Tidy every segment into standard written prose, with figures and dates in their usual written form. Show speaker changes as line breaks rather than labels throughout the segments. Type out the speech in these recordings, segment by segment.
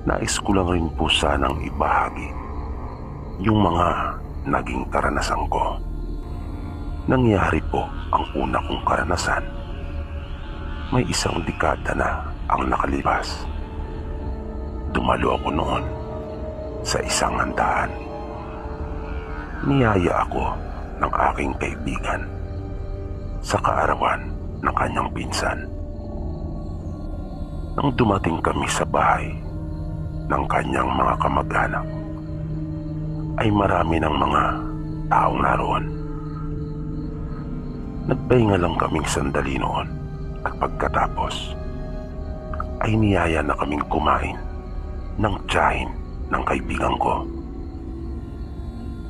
Nais ko lang rin po sanang ibahagi yung mga naging karanasan ko. Nangyari po ang una kong karanasan. May isang dekada na ang nakalipas. Dumalo ako noon sa isang handaan. Niyaya ako ng aking kaibigan sa kaarawan ng kanyang pinsan. Nang dumating kami sa bahay ng kanyang mga kamag-anak, ay marami ng mga taong naroon. Nagpahinga lang kaming sandali noon at pagkatapos ay niyaya na kaming kumain ng tiyahin ng kaibigan ko.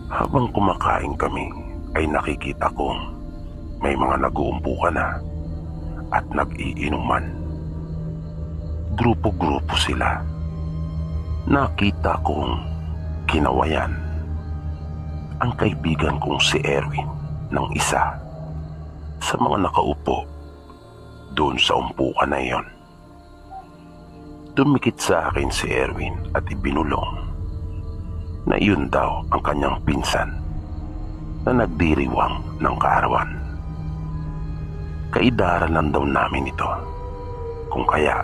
Habang kumakain kami ay nakikita kong may mga nag-uumpukan na at nag-iinuman. Grupo-grupo sila. Nakita kong kinawayan ang kaibigan kong si Erwin ng isa sa mga nakaupo doon sa umpukan na iyon. Dumikit sa akin si Erwin at ibinulong na iyon daw ang kanyang pinsan na nagdiriwang ng kaarawan. Kaidaran lang daw namin ito, kung kaya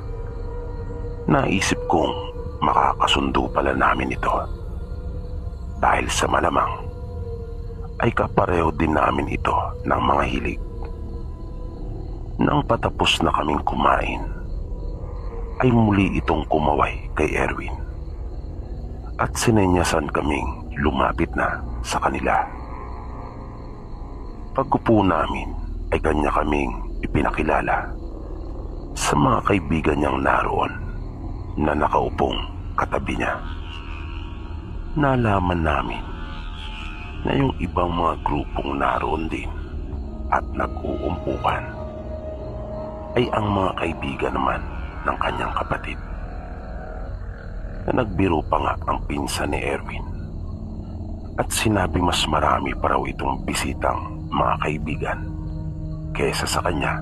naisip kong makakasundo pala namin ito dahil sa malamang ay kapareho din namin ito ng mga hilig. Nang patapos na kaming kumain ay muli itong kumaway kay Erwin at sinenyasan kaming lumapit na sa kanila. Pag-upo namin ay kanya kaming ipinakilala sa mga kaibigan niyang naroon na nakaupong katabi niya. Nalaman namin na yung ibang mga grupong naroon din at nag-uumpukan ay ang mga kaibigan naman ng kanyang kapatid, na nagbiro pa nga ang pinsan ni Erwin at sinabi mas marami pa raw itong bisitang mga kaibigan kaysa sa kanya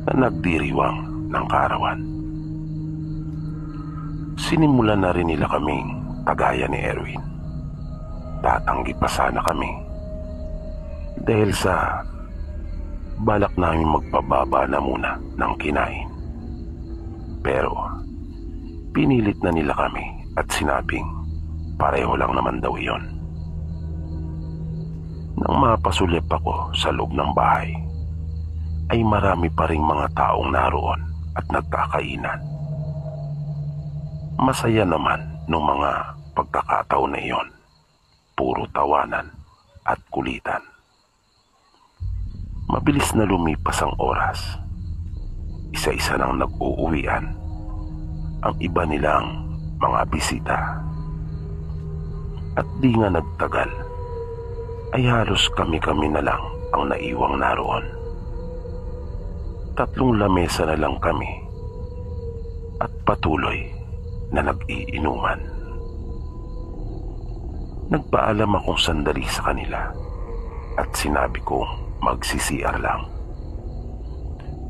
na nagdiriwang ng kaarawan. Sinimulan na rin nila kaming tagaya ni Erwin. Tatanggi pa sana kami dahil sa balak namin magpababa na muna ng kinain. Pero pinilit na nila kami at sinabing pareho lang naman daw iyon. Nang mapasulip ako sa loob ng bahay ay marami pa ring mga taong naroon at nagkakainan. Masaya naman nung mga pagkakataon na iyon. Puro tawanan at kulitan. Mabilis na lumipas ang oras. Isa-isa nang nag-uuwian ang iba nilang mga bisita. At di nga nagtagal ay halos kami-kami na lang ang naiwang naroon. 3 lamesa na lang kami at patuloy na nag-iinuman. Nagpaalam akong sandali sa kanila at sinabi kong magsi-CR lang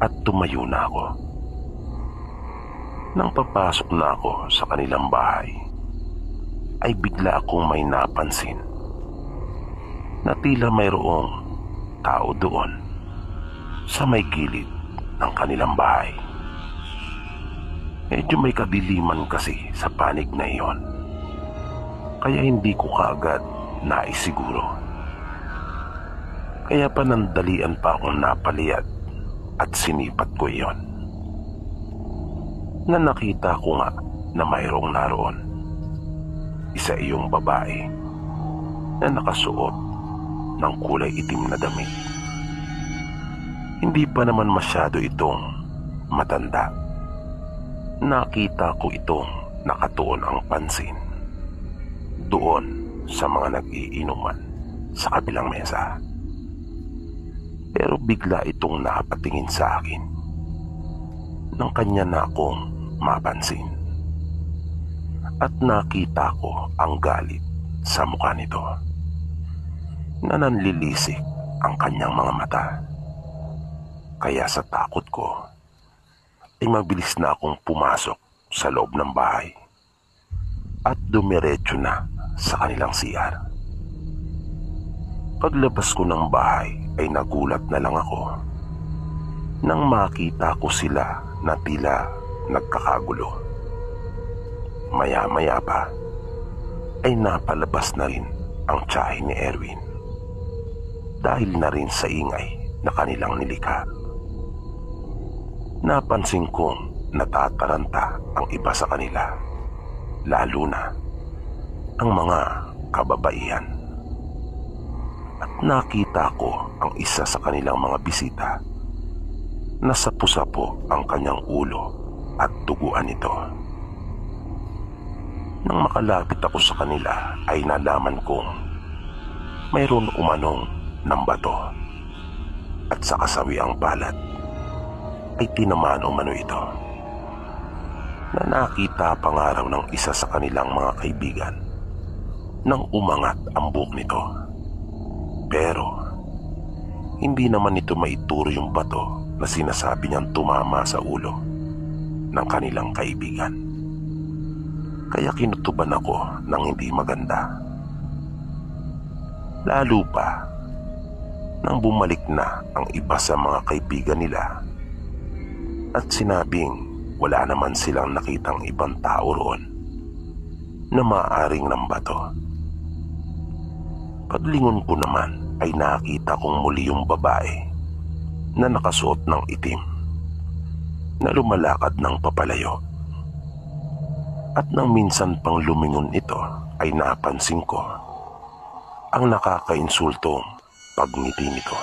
at tumayo na ako. Nang papasok na ako sa kanilang bahay ay bigla akong may napansin na tila mayroong tao doon sa may gilid ng kanilang bahay. Medyo may kadiliman kasi sa panig na iyon, kaya hindi ko kaagad naisiguro. Kaya panandalian pa akong napaliyad at sinipat ko iyon. Na nakita ko nga na mayroong naroon. Isa iyong babae na nakasuot ng kulay itim na damit Hindi pa naman masyado itong matanda. Nakita ko itong nakatuon ang pansin doon sa mga nag-iinuman sa kabilang mesa. Pero bigla itong napatingin sa akin nang kanya na akong mapansin. At nakita ko ang galit sa mukha nito na nanlilisik ang kanyang mga mata. Kaya sa takot ko ay mabilis na akong pumasok sa loob ng bahay at dumiretso na sa kanilang CR. Paglabas ko ng bahay ay nagulat na lang ako nang makita ko sila na tila nagkakagulo. Maya-maya pa ay napalabas na rin ang tiyahin ni Erwin dahil na rin sa ingay na kanilang nilikha. Napansin kong natataranta ang iba sa kanila, lalo na ang mga kababaihan. At nakita ko ang isa sa kanilang mga bisita na sapu-sapo ang kanyang ulo at duguan nito. Nang makalapit ako sa kanila ay nalaman kong mayroon umanong ng bato at sa kasawiang balat ay tinamaan umano ito, na nakita pa nga raw ng isa sa kanilang mga kaibigan nang umangat ang buhok nito. Pero hindi naman ito maituro yung bato na sinasabi niyang tumama sa ulo ng kanilang kaibigan. Kaya kinutuban ako ng hindi maganda. Lalo pa nang bumalik na ang iba sa mga kaibigan nila at sinabing wala naman silang nakitang ibang tao roon na maaaring ng bato. Paglingon ko naman ay nakita kong muli yung babae na nakasuot ng itim na lumalakad ng papalayo. At nang minsan pang lumingon ito ay napansin ko ang nakakainsultong pagngiti nito,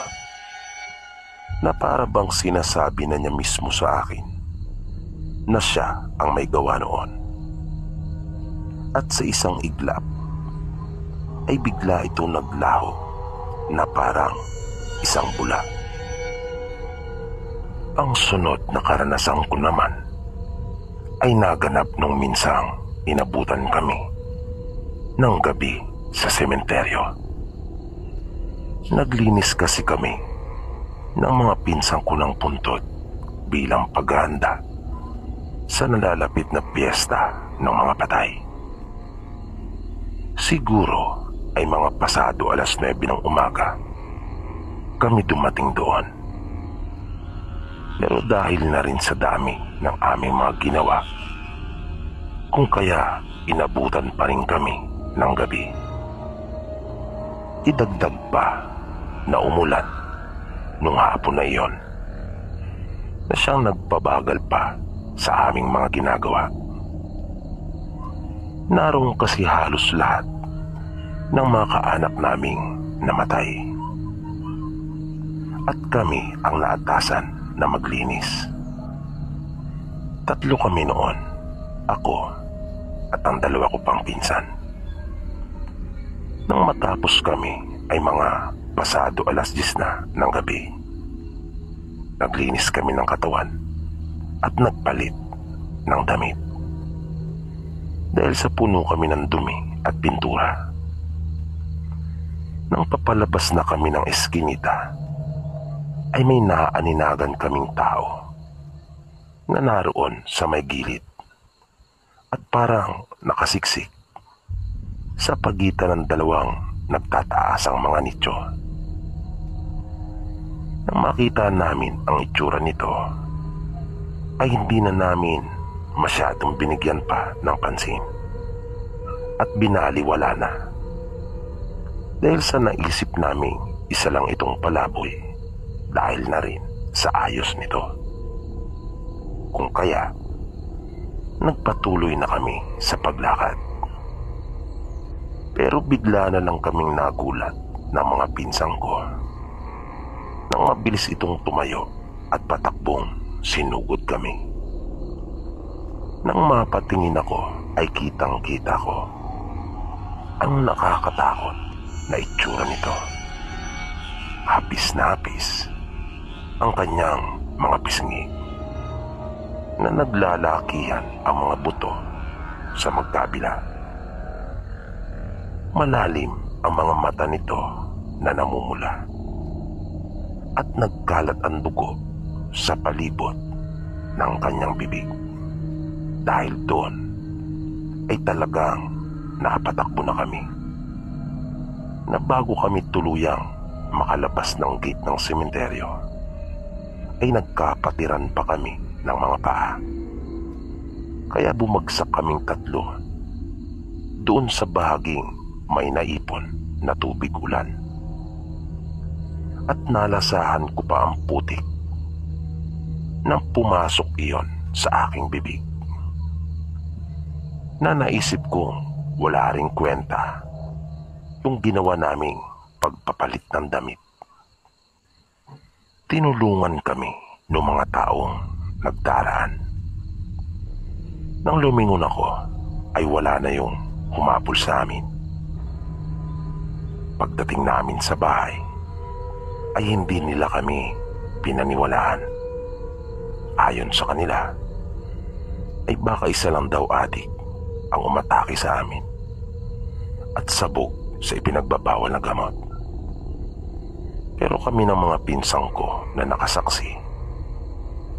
na para bang sinasabi na niya mismo sa akin na siya ang may gawa noon. At sa isang iglap ay bigla itong naglaho na parang isang bula. Ang sunod na karanasan ko naman ay naganap nung minsang inabutan kami ng gabi sa sementeryo. Naglinis kasi kami ng mga pinsang ko ng puntod bilang paghahanda sa nalalapit na piyesta ng mga patay. Siguro ay mga pasado 9:00 ng umaga kami dumating doon. Pero dahil na rin sa dami ng aming mga ginawa, kung kaya inabutan pa rin kami ng gabi. Idagdag pa na umulan nung hapon na iyon, na siyang nagpabagal pa sa aming mga ginagawa. Naroon kasi halos lahat ng mga kaanak naming namatay. At kami ang naatasan na maglinis. 3 kami noon, ako at ang 2 ko pang pinsan. Nang matapos kami ay mga pasado 10:00 na ng gabi. Naglinis kami ng katawan at nagpalit ng damit. Dahil sa puno kami ng dumi at pintura. Nang papalabas na kami ng eskinita, ay may naaaninagan kaming tao na naroon sa may gilid at parang nakasiksik sa pagitan ng 2 nagtataasang mga nicho. Nang makita namin ang itsura nito, ay hindi na namin masyadong binigyan pa ng pansin at binaliwala na. Dahil sa naisip naming isa lang itong palaboy dahil na rin sa ayos nito. Kung kaya, nagpatuloy na kami sa paglakad. Pero bigla na lang kaming nagulat ng mga pinsang ko Nang mabilis itong tumayo at patakbong sinugod kami. Nang mapatingin ako ay kitang-kita ko ang nakakatakot na itsura nito. Hapis na hapis ang kanyang mga pisngi na naglalakihan ang mga buto sa magkabila. Malalim ang mga mata nito na namumula at nagkalat ang dugo sa palibot ng kanyang bibig. Dahil doon ay talagang napatakbo na kami, na bago kami tuluyang makalabas ng gate ng sementeryo ay nagkapatiran pa kami ng mga paa. Kaya bumagsak kaming tatlo doon sa bahaging may naipon na tubig ulan. At nalasahan ko pa ang putik nang pumasok iyon sa aking bibig, na naisip kong wala ring kwenta yung ginawa naming pagpapalit ng damit. Tinulungan kami ng mga taong nagdaraan. Nang lumingon ako ay wala na yung humabol sa amin. Pagdating namin sa bahay ay hindi nila kami pinaniwalaan. Ayon sa kanila ay baka isa lang daw adik ang umatake sa amin at sabog sa ipinagbabawal na gamot. Pero kami ng mga pinsang ko na nakasaksi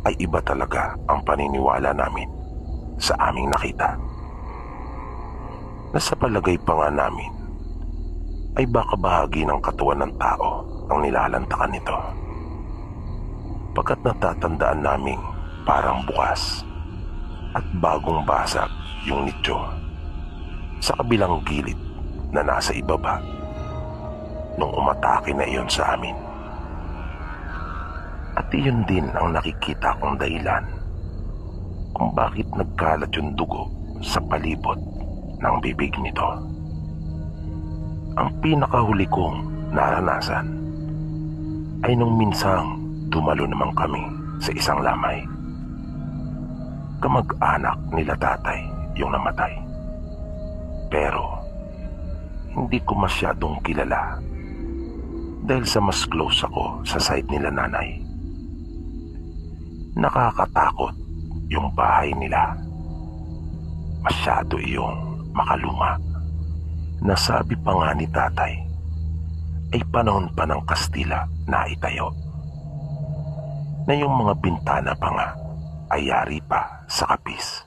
ay iba talaga ang paniniwala namin sa aming nakita. Nasa palagay pa nga namin ay baka bahagi ng katawan ng tao ang nilalantakan nito. Pagkat natatandaan naming parang bukas at bagong basag yung nicho sa kabilang gilid na nasa ibaba nung umatake na iyon sa amin. At iyon din ang nakikita kong dahilan kung bakit nagkalat yung dugo sa palibot ng bibig nito. Ang pinakahuli kong naranasan ay nung minsang dumalo naman kami sa isang lamay. Kamag-anak nila tatay yung namatay. Pero hindi ko masyadong kilala dahil sa mas close ako sa side nila nanay. Nakakatakot yung bahay nila. Masyado iyong makaluma. Nasabi pa nga ni tatay ay panahon pa ng Kastila na itayo, na yung mga bintana pa nga ay yari pa sa kapis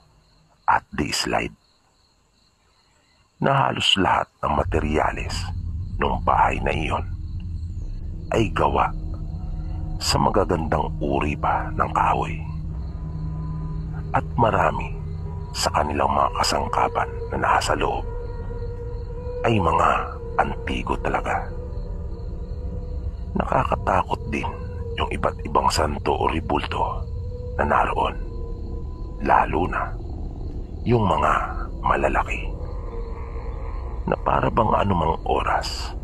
at di-slide, na halos lahat ng materyales ng bahay na iyon ay gawa sa magagandang uri pa ng kahoy, at marami sa kanilang mga kasangkapan na nasa loob ay mga antigo talaga. Nakakatakot din yung iba't ibang santo o ribulto na naroon, lalo na yung mga malalaki na para bang anumang oras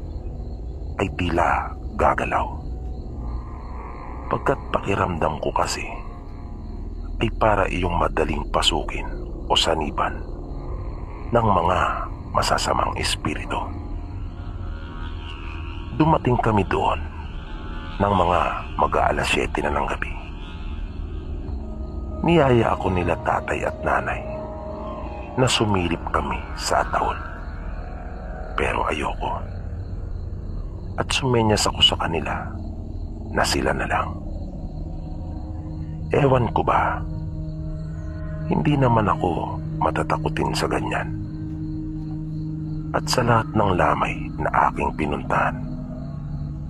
ay tila gagalaw. Pagkat pakiramdam ko kasi ay para iyong madaling pasukin o saniban ng mga masasamang espiritu. Dumating kami doon ng mga mag-aalas 7 na ng gabi. Niyaya ako nila tatay at nanay na sumilip kami sa ataol. Pero ayoko. At sumenyas ako sa kanila na sila na lang. Ewan ko ba, hindi naman ako matatakutin sa ganyan. At sa lahat ng lamay na aking pinuntahan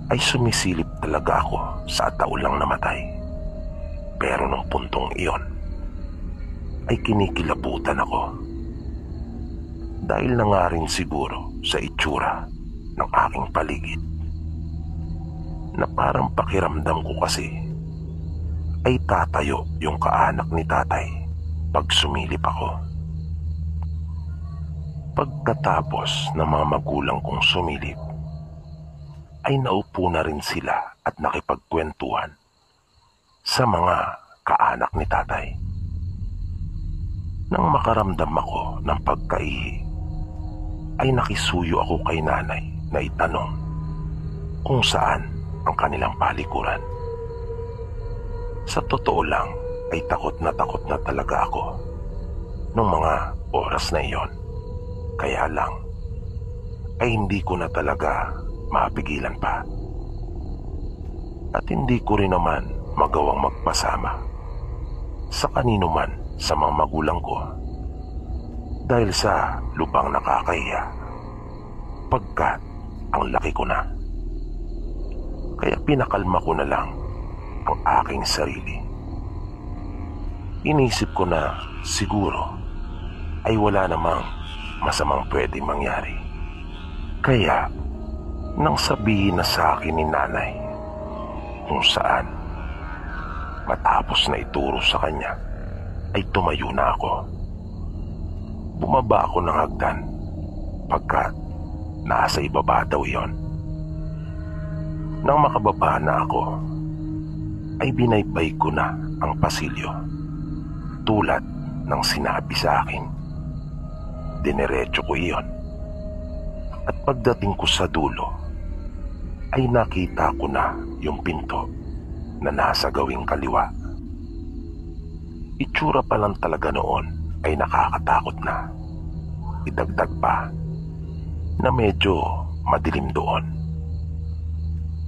ay sumisilip talaga ako sa ataol lang namatay. Pero nung puntong iyon ay kinikilabutan ako. Dahil na nga rin siguro sa itsura ng aking paligid, na parang pakiramdam ko kasi ay tatayo yung kaanak ni tatay pag sumilip ako. Pagkatapos ng mga magulang kong sumilip, ay naupo na rin sila at nakipagkwentuhan sa mga kaanak ni tatay. Nang makaramdam ako ng pagkaihi, ay nakisuyo ako kay nanay na itanong kung saan ang kanilang palikuran. Sa totoo lang ay takot na talaga ako nung mga oras na iyon. Kaya lang ay hindi ko na talaga mapigilan pa. At hindi ko rin naman magawang magpasama sa kanino man sa mga magulang ko dahil sa lubang nakakahiya pagkat ang laki ko na. Kaya pinakalma ko na lang ang aking sarili. Inisip ko na siguro ay wala namang masamang pwedeng mangyari. Kaya nang sabihin na sa akin ni nanay kung saan, matapos na ituro sa kanya ay tumayo na ako. Bumaba ako ng hagdan pagkat nasa ibaba daw iyon. Nang makababa na ako ay binaybay ko na ang pasilyo tulad ng sinabi sa akin. Dinerecho ko iyon at pagdating ko sa dulo ay nakita ko na yung pinto na nasa gawing kaliwa. Itsura pa lang talaga noon ay nakakatakot na. Idagdag pa na medyo madilim doon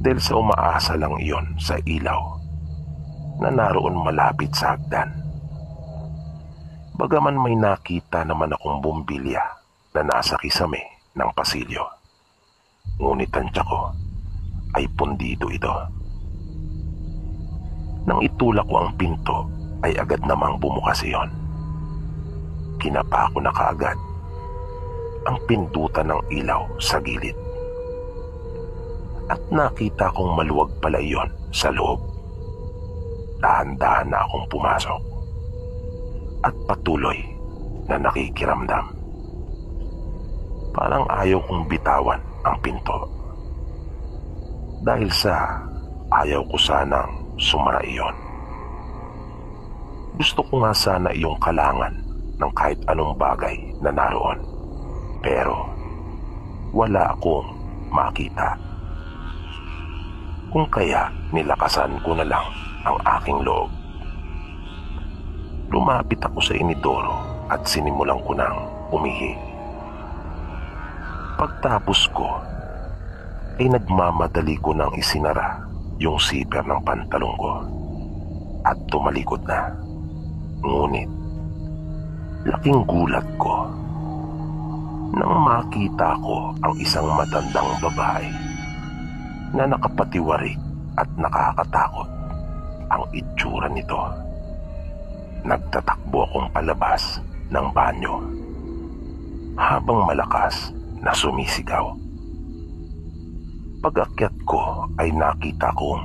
dahil sa umaasa lang iyon sa ilaw na naroon malapit sa hagdan. Bagaman may nakita naman akong bumbilya na nasa kisame ng pasilyo, ngunit ang tiyak ko ay pundido ito. Nang itulak ko ang pinto ay agad namang bumukas iyon. Kinapa ko na kaagad ang pindutan ng ilaw sa gilid at nakita kong maluwag pala iyon sa loob. Dahan-dahan na akong pumasok at patuloy na nakikiramdam. Parang ayaw kong bitawan ang pinto dahil sa ayaw ko sanang sumara iyon. Gusto ko nga sana iyong kalangan ng kahit anong bagay na naroon, pero wala akong makita. Kung kaya nilakasan ko na lang ang aking loob. Lumapit ako sa inidoro at sinimulan ko ng umihi. Pagtapos ko ay nagmamadali ko nang isinara yung zipper ng pantalong ko at tumalikod na. Ngunit laking gulat ko nang makita ko ang isang matandang babae na nakapatiwarik at nakakatakot ang itsura nito. Nagtatakbo akong palabas ng banyo habang malakas na sumisigaw. Pag-akyat ko ay nakita kong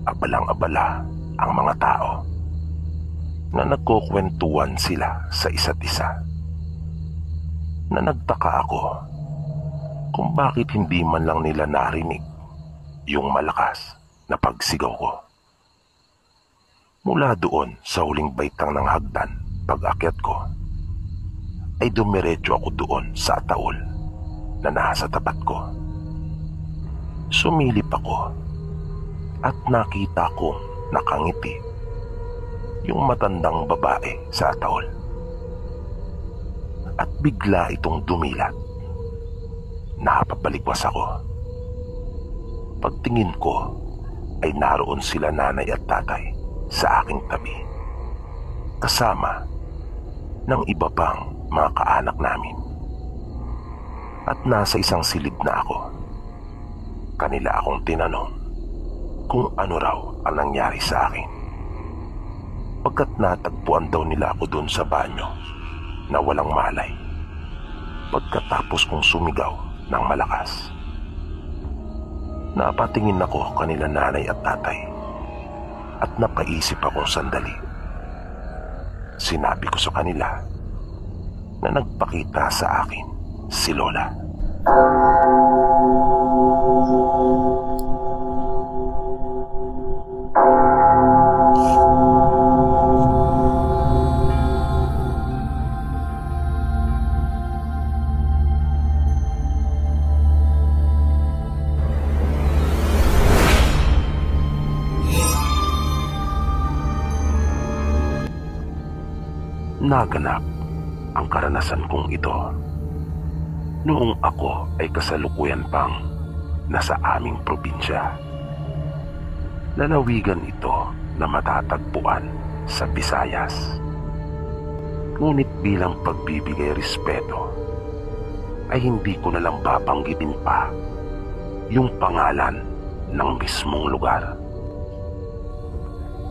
abalang-abala ang mga tao na nagkukwentuhan sila sa isa't isa. Na nagtaka ako kung bakit hindi man lang nila narinig yung malakas na pagsigaw ko. Mula doon sa huling baitang ng hagdan, pag-akyat ko, ay dumiretso ako doon sa ataol na nasa tapat ko. Sumilip ako at nakita kong nakangiti yung matandang babae sa ataol. At bigla itong dumilat. Napapalikwas ako. Pagtingin ko ay naroon sila nanay at tatay sa aking tabi, kasama ng iba pang mga kaanak namin. At nasa isang silid na ako. Kanila akong tinanong kung ano raw ang nangyari sa akin. Pagkat natagpuan daw nila ako doon sa banyo na walang malay pagkatapos kong sumigaw ng malakas. Napatingin ako kanila nanay at tatay at napaisip akong sandali. Sinabi ko sa kanila na nagpakita sa akin si Lola. Naganap ang karanasan kong ito noong ako ay kasalukuyan pang nasa aming probinsya. Lalawigan ito na matatagpuan sa Visayas. Ngunit bilang pagbibigay respeto ay hindi ko na lang babanggitin pa yung pangalan ng mismong lugar.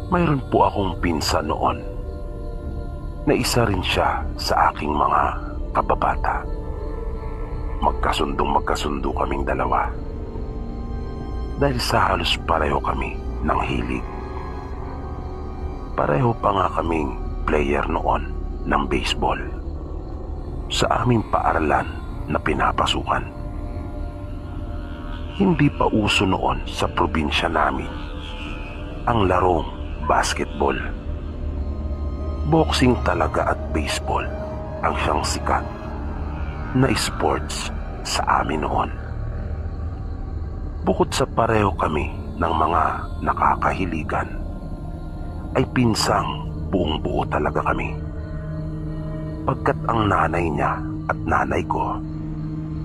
Mayroon po akong pinsan noon na isa rin siya sa aking mga kababata. Magkasundo kaming dalawa dahil sa halos pareho kami ng hilig. Pareho pa nga kaming player noon ng baseball sa aming paaralan na pinapasukan. Hindi pa uso noon sa probinsya namin ang larong basketball. Boxing talaga at baseball ang siyang sikat na sports sa amin noon. Bukod sa pareho kami ng mga nakakahiligan, ay pinsang buong buo talaga kami. Pagkat ang nanay niya at nanay ko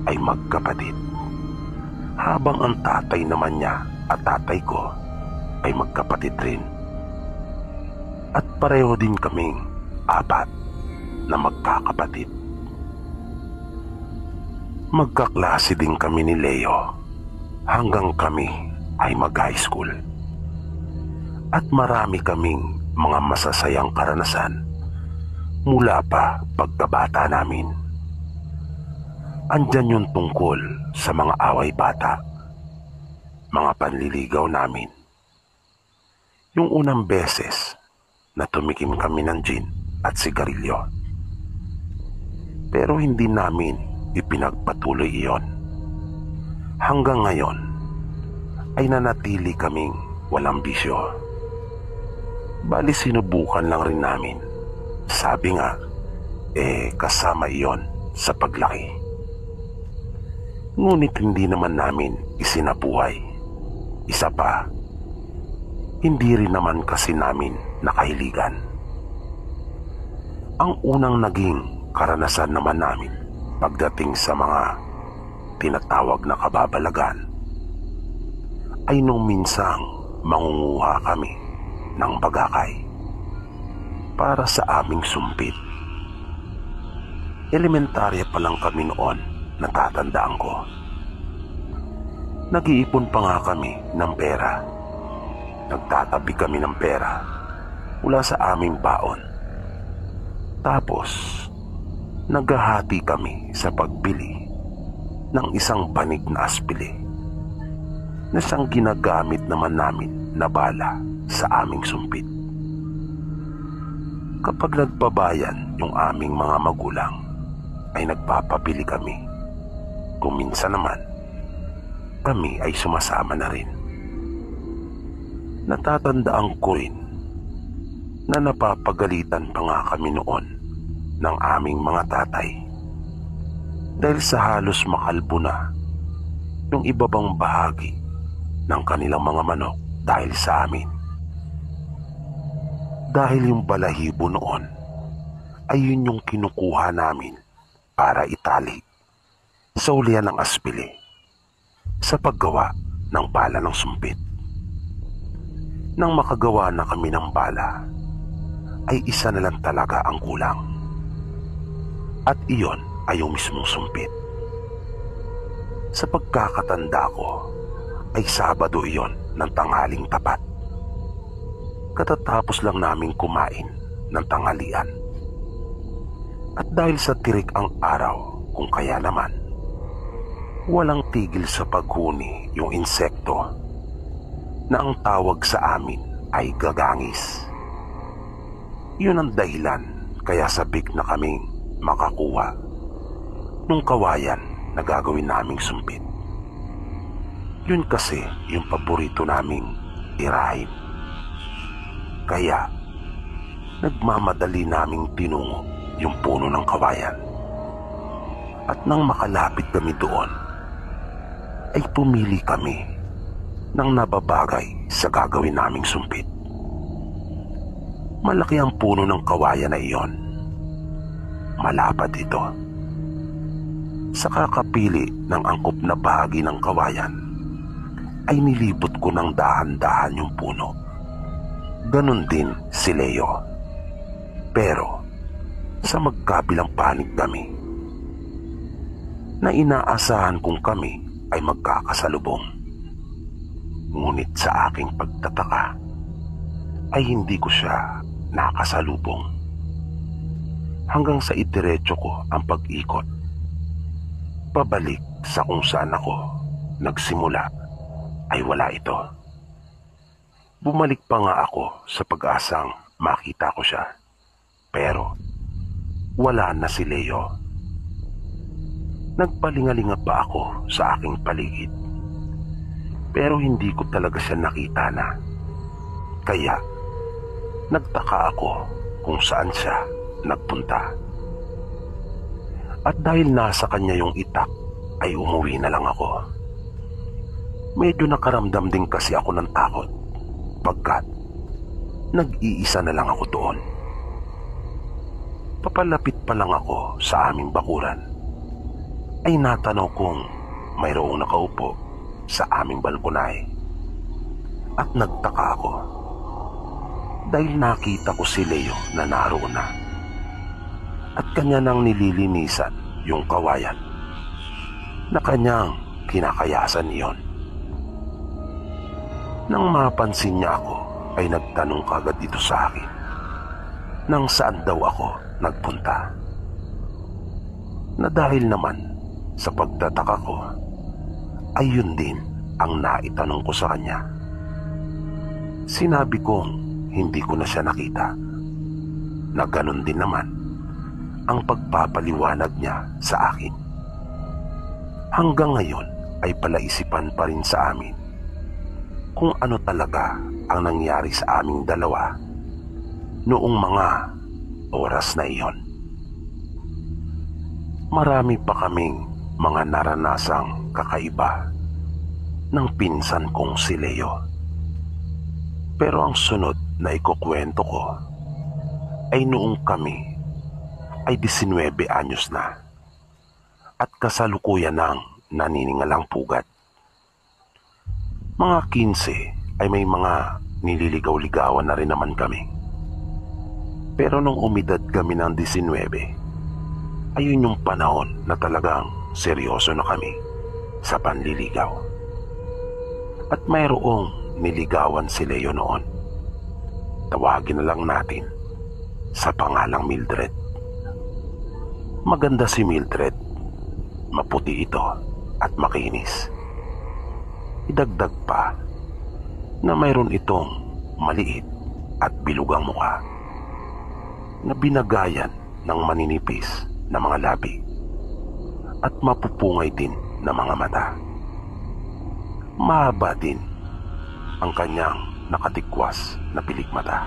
ay magkapatid, habang ang tatay naman niya at tatay ko ay magkapatid rin. At pareho din kaming apat na magkakapatid. Magkaklase din kami ni Leo hanggang kami ay mag-high school. At marami kaming mga masasayang karanasan mula pa pagkabata namin. Andyan yung tungkol sa mga away bata, mga panliligaw namin, yung unang beses na tumikim kami ng gin at sigarilyo. Pero hindi namin ipinagpatuloy iyon. Hanggang ngayon ay nanatili kaming walang bisyo. Bali sinubukan lang rin namin. Sabi nga, kasama iyon sa paglaki. Ngunit hindi naman namin isinabuhay. Isa pa, hindi rin naman kasi namin nakahiligan. Ang unang naging karanasan naman namin pagdating sa mga tinatawag na kababalagan ay nung minsang mangunguha kami ng bagakay para sa aming sumpit. Elementarya pa lang kami noon, natatandaan ko. Nag-iipon pa nga kami ng pera. Nagtatabi kami ng pera mula sa aming baon. Tapos, naghahati kami sa pagbili ng isang banig na aspili na siyang ginagamit naman namin na bala sa aming sumpit. Kapag nagpabayan yung aming mga magulang, ay nagpapabili kami. Kung minsan naman, kami ay sumasama na rin. Natatandaan ko rin na napapagalitan pa nga kami noon ng aming mga tatay dahil sa halos makalbo na yung ibabang bahagi ng kanilang mga manok dahil sa amin. Dahil yung balahibo noon ay yun yung kinukuha namin para itali sa ulian ng aspili sa paggawa ng bala ng sumpit. Nang makagawa na kami ng bala, ay isa na lang talaga ang kulang. At iyon ay yung mismong sumpit. Sa pagkakatanda ko, ay Sabado iyon ng tanghaling tapat. Katatapos lang naming kumain ng tanghalian. At dahil sa tirik ang araw, kung kaya naman, walang tigil sa paghuni yung insekto na ang tawag sa amin ay gagangis. Yun ang dahilan kaya sabik na kaming makakuha nung kawayan na gagawin naming sumpit. Yun kasi yung paborito naming irahin. Kaya nagmamadali naming tinungo yung puno ng kawayan. At nang makalapit kami doon, ay pumili kami ng nababagay sa gagawin naming sumpit. Malaki ang puno ng kawayan na iyon malapad ito. Sa kakapili ng angkop na bahagi ng kawayan, ay nilibot ko ng dahan-dahan yung puno. Ganon din si Leo. Pero sa magkabilang panig kami, na inaasahan kong kami ay magkakasalubong. Ngunit sa aking pagtataka ay hindi ko siya nakasalubong. Hanggang sa itiretso ko ang pag-ikot pabalik sa kung saan ako nagsimula ay wala ito. Bumalik pa nga ako sa pag-asang makita ko siya, pero wala na si Leo. Nagpalingalinga pa ako sa aking paligid, pero hindi ko talaga siya nakita na. Kaya nagtaka ako kung saan siya nagpunta. At dahil nasa kanya yung itak, ay umuwi na lang ako. Medyo nakaramdam din kasi ako ng takot pagkat nag-iisa na lang ako doon. Papalapit pa lang ako sa aming bakuran ay natanaw kong mayroong nakaupo sa aming balkonahe. At nagtaka ako dahil nakita ko si Leo na naroon na at kanya nang nililinisan yung kawayan na kanyang kinakayasan iyon. Nang mapansin niya ako ay nagtanong kagad dito sa akin nang saan daw ako nagpunta. Na dahil naman sa pagtataka ko ay yun din ang naitanong ko sa kanya. Sinabi kong hindi ko na siya nakita, na ganun din naman ang pagpapaliwanag niya sa akin. Hanggang ngayon ay palaisipan pa rin sa amin kung ano talaga ang nangyari sa aming dalawa noong mga oras na iyon. Marami pa kaming mga naranasang kakaiba ng pinsan kong si Leo. Pero ang sunod na ikukwento ko ay noong kami ay 19 anyos na at kasalukuyan ng naniningalang pugat. Mga 15 ay may mga nililigaw-ligawan na rin naman kami. Pero nung umidad kami ng 19, ayun yung panahon na talagang seryoso na kami sa panliligaw. At mayroong niligawan si Leo noon. Tawagin na lang natin sa pangalang Mildred. Maganda si Mildred, maputi ito at makinis. Idagdag pa na mayroon itong maliit at bilugang mukha na binagayan ng maninipis na mga labi at mapupungay din na mga mata. Mahaba din ang kanyang nakatikwas na pilikmata.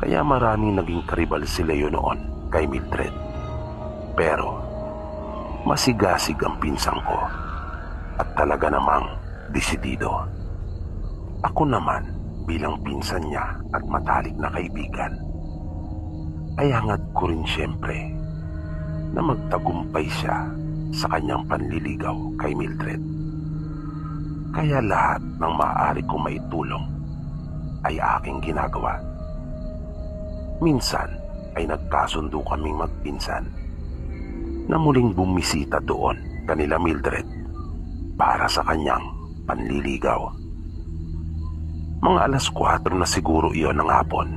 Kaya maraming naging karibal si Leo noon kay Mildred. Pero masigasig ang pinsang ko at talaga namang desidido. Ako naman bilang pinsan niya at matalik na kaibigan ay hangad ko rin siyempre na magtagumpay siya sa kanyang panliligaw kay Mildred. Kaya lahat ng maaari kong maitulong ay aking ginagawa. Minsan ay nagkasundo kaming magpinsan na muling bumisita doon kanila Mildred para sa kanyang panliligaw. Mga alas 4 na siguro iyon ng hapon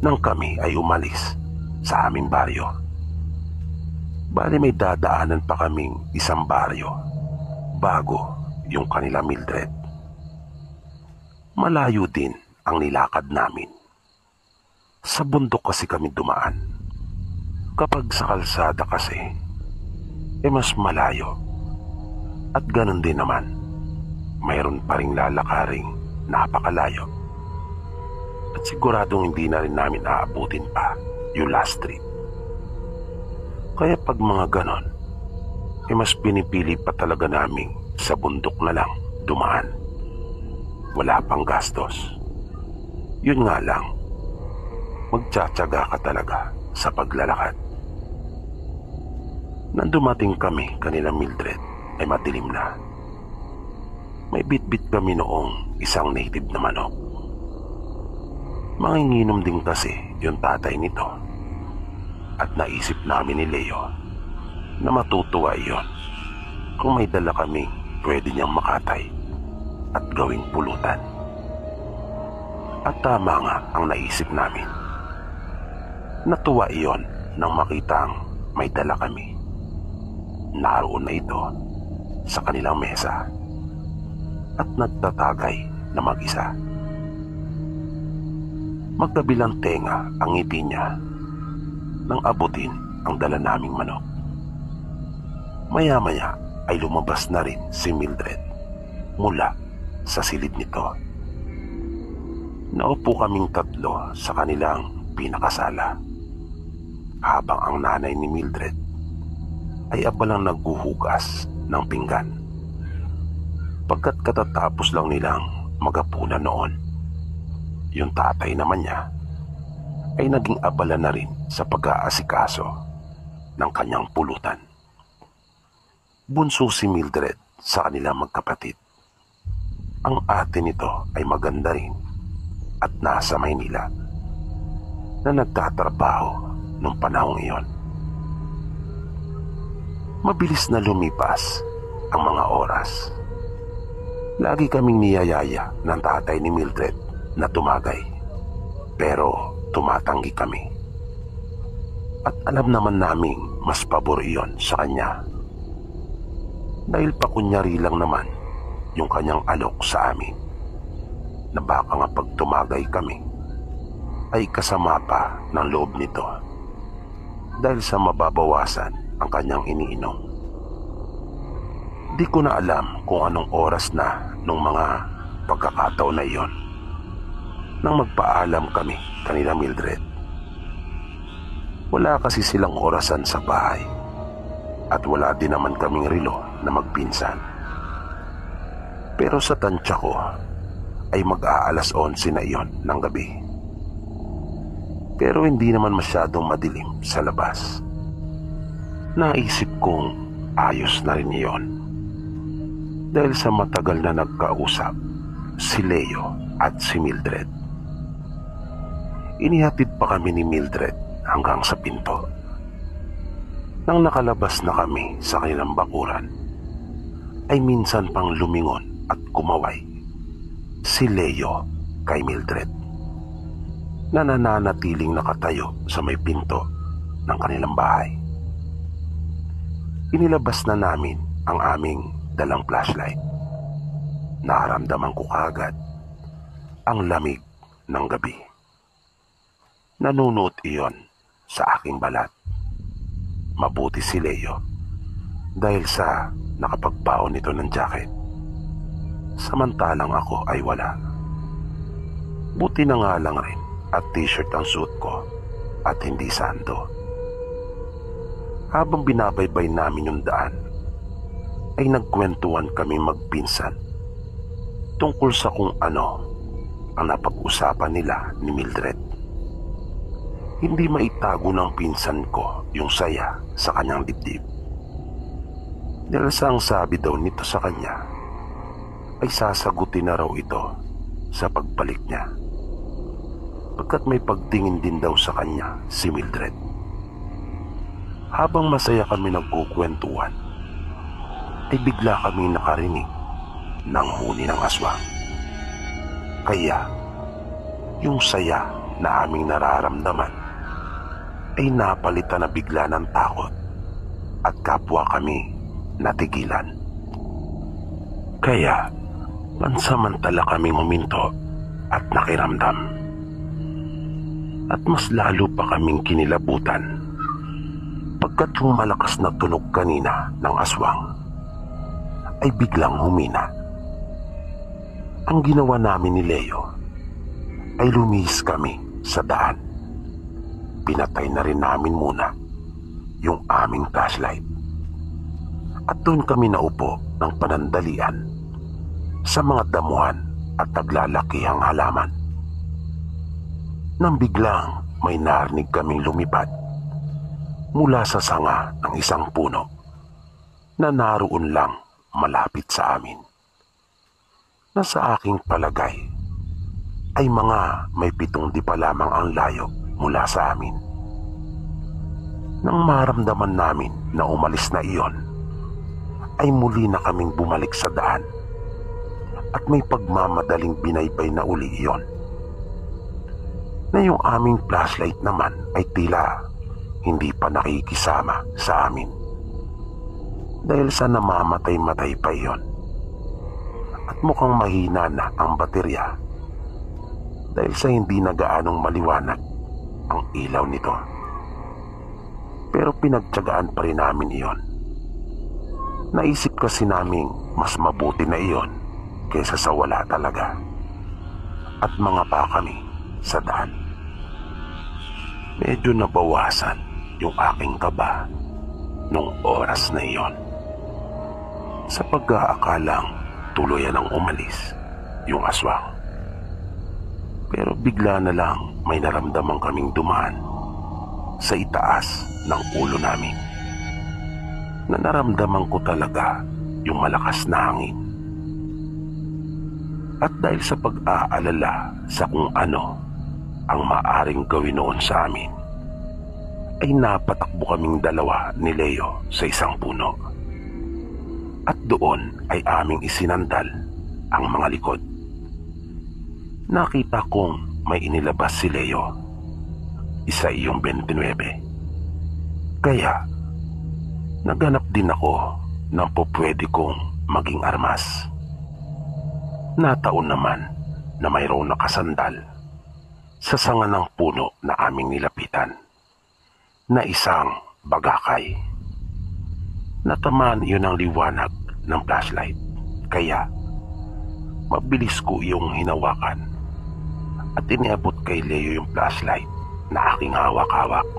nang kami ay umalis sa aming baryo. Bali may dadaanan pa kaming isang baryo bago yung kanila Mildred. Malayo din ang nilakad namin. Sa bundok kasi kami dumaan. Kapag sa kalsada kasi, mas malayo. At ganun din naman, mayroon pa ring lalakaring napakalayo. At siguradong hindi na rin namin aabutin pa yung last trip. Kaya pag mga ganon, mas pinipili pa talaga namin sa bundok na lang dumaan. Wala pang gastos. Yun nga lang, magtsatsaga ka talaga sa paglalakad. Nang dumating kami kanila Mildred ay madilim na. May bitbit kami noong isang native na manok. Manginginom din kasi yung tatay nito at naisip namin ni Leo na matutuwa iyon kung may dala kaming pwede niyang makatay at gawing pulutan. At tama nga ang naisip namin. Natuwa iyon nang makitang may dala kami. Naroon na ito sa kanilang mesa at nagtatagay na mag-isa. Magkabilang tenga ang ngiti niya nang abutin ang dala naming manok. Maya-maya ay lumabas na rin si Mildred mula sa silid nito. Naupo kaming tatlo sa kanilang pinakasala habang ang nanay ni Mildred ay abalang naghuhugas ng pinggan. Pagkat katatapos lang nilang magapunan noon, yung tatay naman niya ay naging abala na rin sa pag-aasikaso ng kanyang pulutan. Bunso si Mildred sa kanilang magkapatid. Ang ate nito ay maganda rin at nasa Maynila na nagtatrabaho nung panahong iyon. Mabilis na lumipas ang mga oras. Lagi kaming niyayaya ng tatay ni Mildred na tumagay, pero tumatanggi kami. At alam naman naming mas pabor iyon sa kanya. Dahil pakunyari lang naman yung kanyang alok sa amin na baka nga pag tumagay kami ay kasama pa ng loob nito dahil sa mababawasan ang kanyang iniinom. Di ko na alam kung anong oras na nung mga pagkakataon na iyon nang magpaalam kami kanila Mildred. Wala kasi silang orasan sa bahay at wala din naman kaming relo na magpinsan. Pero sa tansya ko ay mag-aalas 11 na iyon ng gabi. Pero hindi naman masyadong madilim sa labas. Naisip kong ayos na rin iyon dahil sa matagal na nagkausap si Leo at si Mildred. Inihatid pa kami ni Mildred hanggang sa pinto. Nang nakalabas na kami sa kanilang bakuran, ay minsan pang lumingon at kumaway si Leo kay Mildred na nananatiling nakatayo sa may pinto ng kanilang bahay. Inilabas na namin ang aming dalang flashlight. Naramdaman ko kagad ang lamig ng gabi. Nanunuot iyon sa aking balat. Mabuti si Leo dahil sa nakapagbaon nito ng jacket. Samantalang ako ay wala. Buti na nga lang rin at t-shirt ang suot ko at hindi sando. Habang binabaybay namin yung daan, ay nagkwentuhan kami magpinsan tungkol sa kung ano ang napag-usapan nila ni Mildred. Hindi maitago ng pinsan ko yung saya sa kanyang dibdib. Dahil sa ang sabi daw nito sa kanya, ay sasagutin na raw ito sa pagbalik niya. Pagkat may pagtingin din daw sa kanya si Mildred. Habang masaya kami nagkukwentuhan, ay bigla kami nakarinig ng huni ng aswang. Kaya, yung saya na aming nararamdaman ay napalitan na bigla ng takot at kapwa kami natigilan. Kaya, pansamantala kaming huminto at nakiramdam. At mas lalo pa kaming kinilabutan pagkat yung malakas na tunog kanina ng aswang ay biglang humina. Ang ginawa namin ni Leo ay lumihis kami sa daan. Pinatay na rin namin muna yung aming flashlight. At doon kami naupo ng panandalian sa mga damuhan at naglalakihang halaman. Nang biglang may narinig kaming lumipad mula sa sanga ng isang puno na naroon lang malapit sa amin, na sa aking palagay ay mga may 7 dipa lamang ang layo mula sa amin. Nang maramdaman namin na umalis na iyon, ay muli na kaming bumalik sa daan at may pagmamadaling binaybay na uli iyon, na yung aming flashlight naman ay tila hindi pa nakikisama sa amin dahil sa namamatay-matay pa iyon at mukhang mahina na ang baterya dahil sa hindi na gaanong maliwanag ang ilaw nito. Pero pinagtiyagaan pa rin namin iyon. Naisip kasi naming mas mabuti na iyon kaysa sa wala talaga, at mga pa kami sa daan. Medyo nabawasan yung aking kaba nung oras na iyon, sa pag-aakalang tuluyan ang umalis yung aswang. Pero bigla na lang may naramdaman kaming dumaan sa itaas ng ulo namin, na naramdaman ko talaga yung malakas na hangin. At dahil sa pag-aalala sa kung ano ang maaring gawin noon sa amin, ay napatakbo kaming dalawa ni Leo sa isang puno. At doon ay aming isinandal ang mga likod. Nakita kong may inilabas si Leo, isa iyong 29. Kaya naghanap din ako ng pupwede kong maging armas. Nataon naman na mayroong nakasandal sa sanga ng puno na aming nilapitan na isang bagakay. Natamaan iyon ng liwanag ng flashlight, kaya mabilis ko iyong hinawakan at iniabot kay Leo yung flashlight na aking hawak-hawak.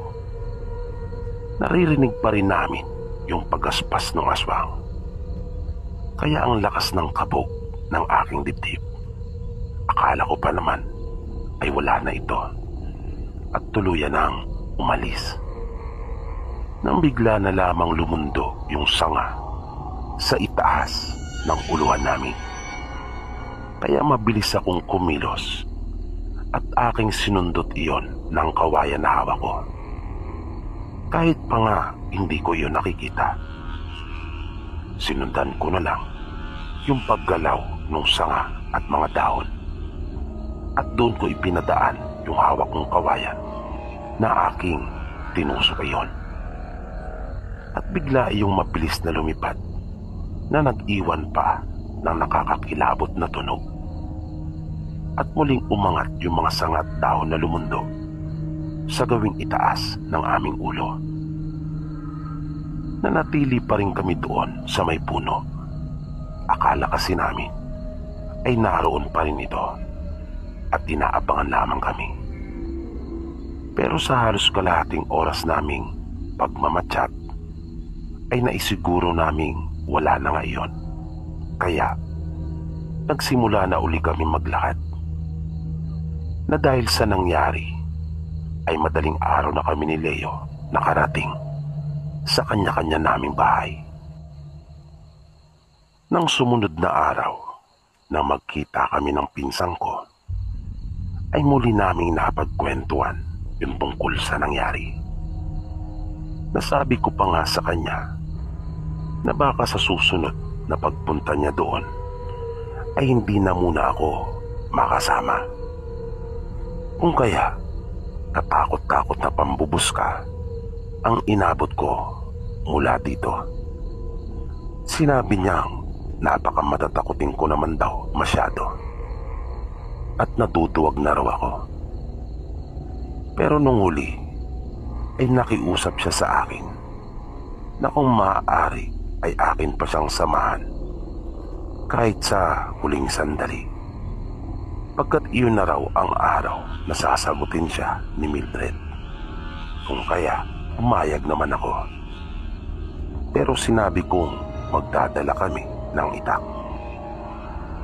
Naririnig pa rin namin yung pagaspas ng aswang, kaya ang lakas ng kabog ng aking dibdib. Akala ko pa naman ay wala na ito at tuluyan nang umalis, nang bigla na lamang lumundo yung sanga sa itaas ng uluhan namin. Kaya mabilis akong kumilos at aking sinundot iyon ng kawayan na hawak ko. Kahit pa nga hindi ko iyon nakikita, sinundan ko na lang yung paggalaw ng sanga at mga dahon, at doon ko ipinadaan yung hawak kong kawayan na aking tinusok iyon. At bigla iyong mabilis na lumipad na nag-iwan pa ng nakakakilabot na tunog, at muling umangat yung mga sanga at dahon na lumundo sa gawing itaas ng aming ulo. Nanatili pa rin kami doon sa may puno. Akala kasi namin ay naroon pa rin ito at inaabangan lamang kami. Pero sa halos kalahating oras naming pagmamatyat ay naisiguro naming wala na ngayon. Kaya nagsimula na uli kami maglakad, na dahil sa nangyari ay madaling araw na kami ni Leo nakarating sa kanya-kanya naming bahay. Nang sumunod na araw na magkita kami ng pinsang ko, ay muli naming napagkwentuhan yung tungkol sa nangyari. Nasabi ko pa nga sa kanya na baka sa susunod na pagpunta niya doon ay hindi na muna ako makasama. Kung kaya katakot-takot na pambubuska ang inabot ko mula dito. Sinabi niyang napakamatatakotin ko naman daw masyado at natutuwag na raw ako. Pero nung huli ay nakiusap siya sa akin na kung maaari ay akin pa siyang samahan kahit sa huling sandali, pagkat iyon na raw ang araw na sasagutin siya ni Mildred. Kung kaya umayag naman ako. Pero sinabi kong magdadala kami ng itak,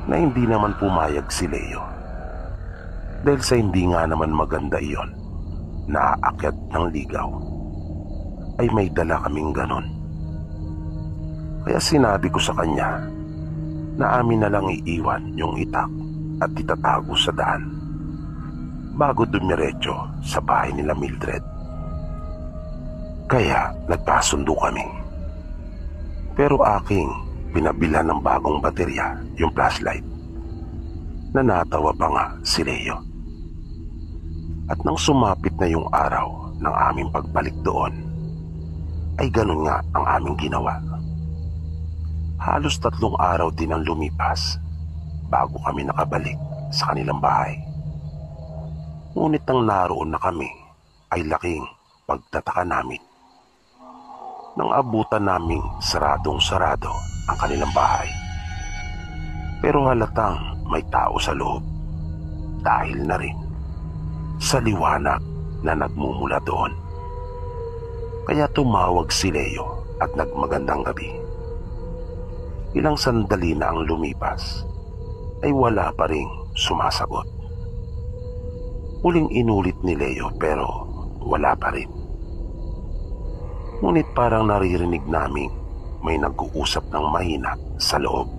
na hindi naman pumayag si Leo dahil sa hindi nga naman maganda iyon na aakyat ng ligaw, ay may dala kaming ganon. Kaya sinabi ko sa kanya na amin na lang iiwan yung itak at itatago sa daan bago dumiretso sa bahay nila Mildred. Kaya nagpasundo kami. Pero aking pinabilhan ng bagong baterya yung flashlight. Nanatawa pa nga si Leo. At nang sumapit na yung araw ng aming pagbalik doon, ay ganun nga ang aming ginawa. Halos 3 araw din ang lumipas bago kami nakabalik sa kanilang bahay. Ngunit nang naroon na kami ay laking pagtataka namin. Nang abutan naming saradong-sarado ang kanilang bahay. Pero halatang may tao sa loob dahil na rin sa liwanag na nagmumula doon. Kaya tumawag si Leo at nagmagandang gabi. Ilang sandali na ang lumipas ay wala pa ring sumasagot. Muling inulit ni Leo pero wala pa rin. Ngunit parang naririnig naming may nag-uusap ng mahina sa loob.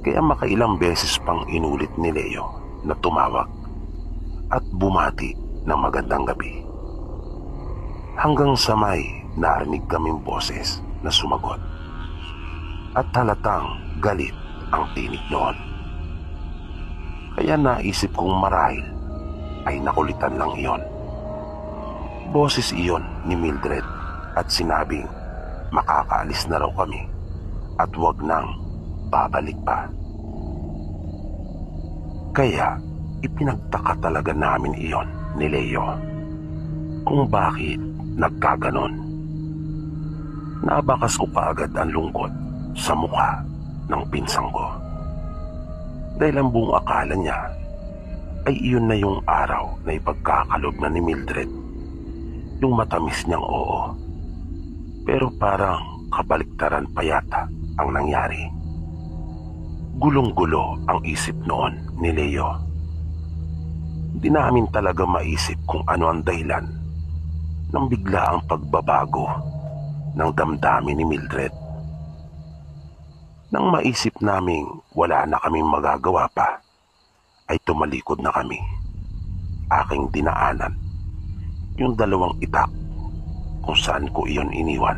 Kaya makailang beses pang inulit ni Leo na tumawag at bumati ng magandang gabi. Hanggang sa may narinig kaming boses na sumagot. At halatang galit ang tinig noon. Kaya naisip kong marahil ay nakulitan lang iyon. Boses iyon ni Mildred at sinabing makakaalis na raw kami at wag nang babalik pa. Kaya ipinagtaka talaga namin iyon ni Leo kung bakit nagkaganon. Nabakas ko kaagad ang lungkot sa mukha ng pinsang ko. Dahil ang buong akala niya ay iyon na yung araw na ipagkakalob na ni Mildred yung matamis niyang oo. Pero parang kabaliktaran pa yata ang nangyari. Gulong-gulo ang isip noon ni Leo. Hindi namin talaga maisip kung ano ang dahilan ng biglaang pagbabago ng damdamin ni Mildred. Nang maisip naming wala na kaming magagawa pa, ay tumalikod na kami. Aking dinaanan yung 2 itak kung saan ko iyon iniwan.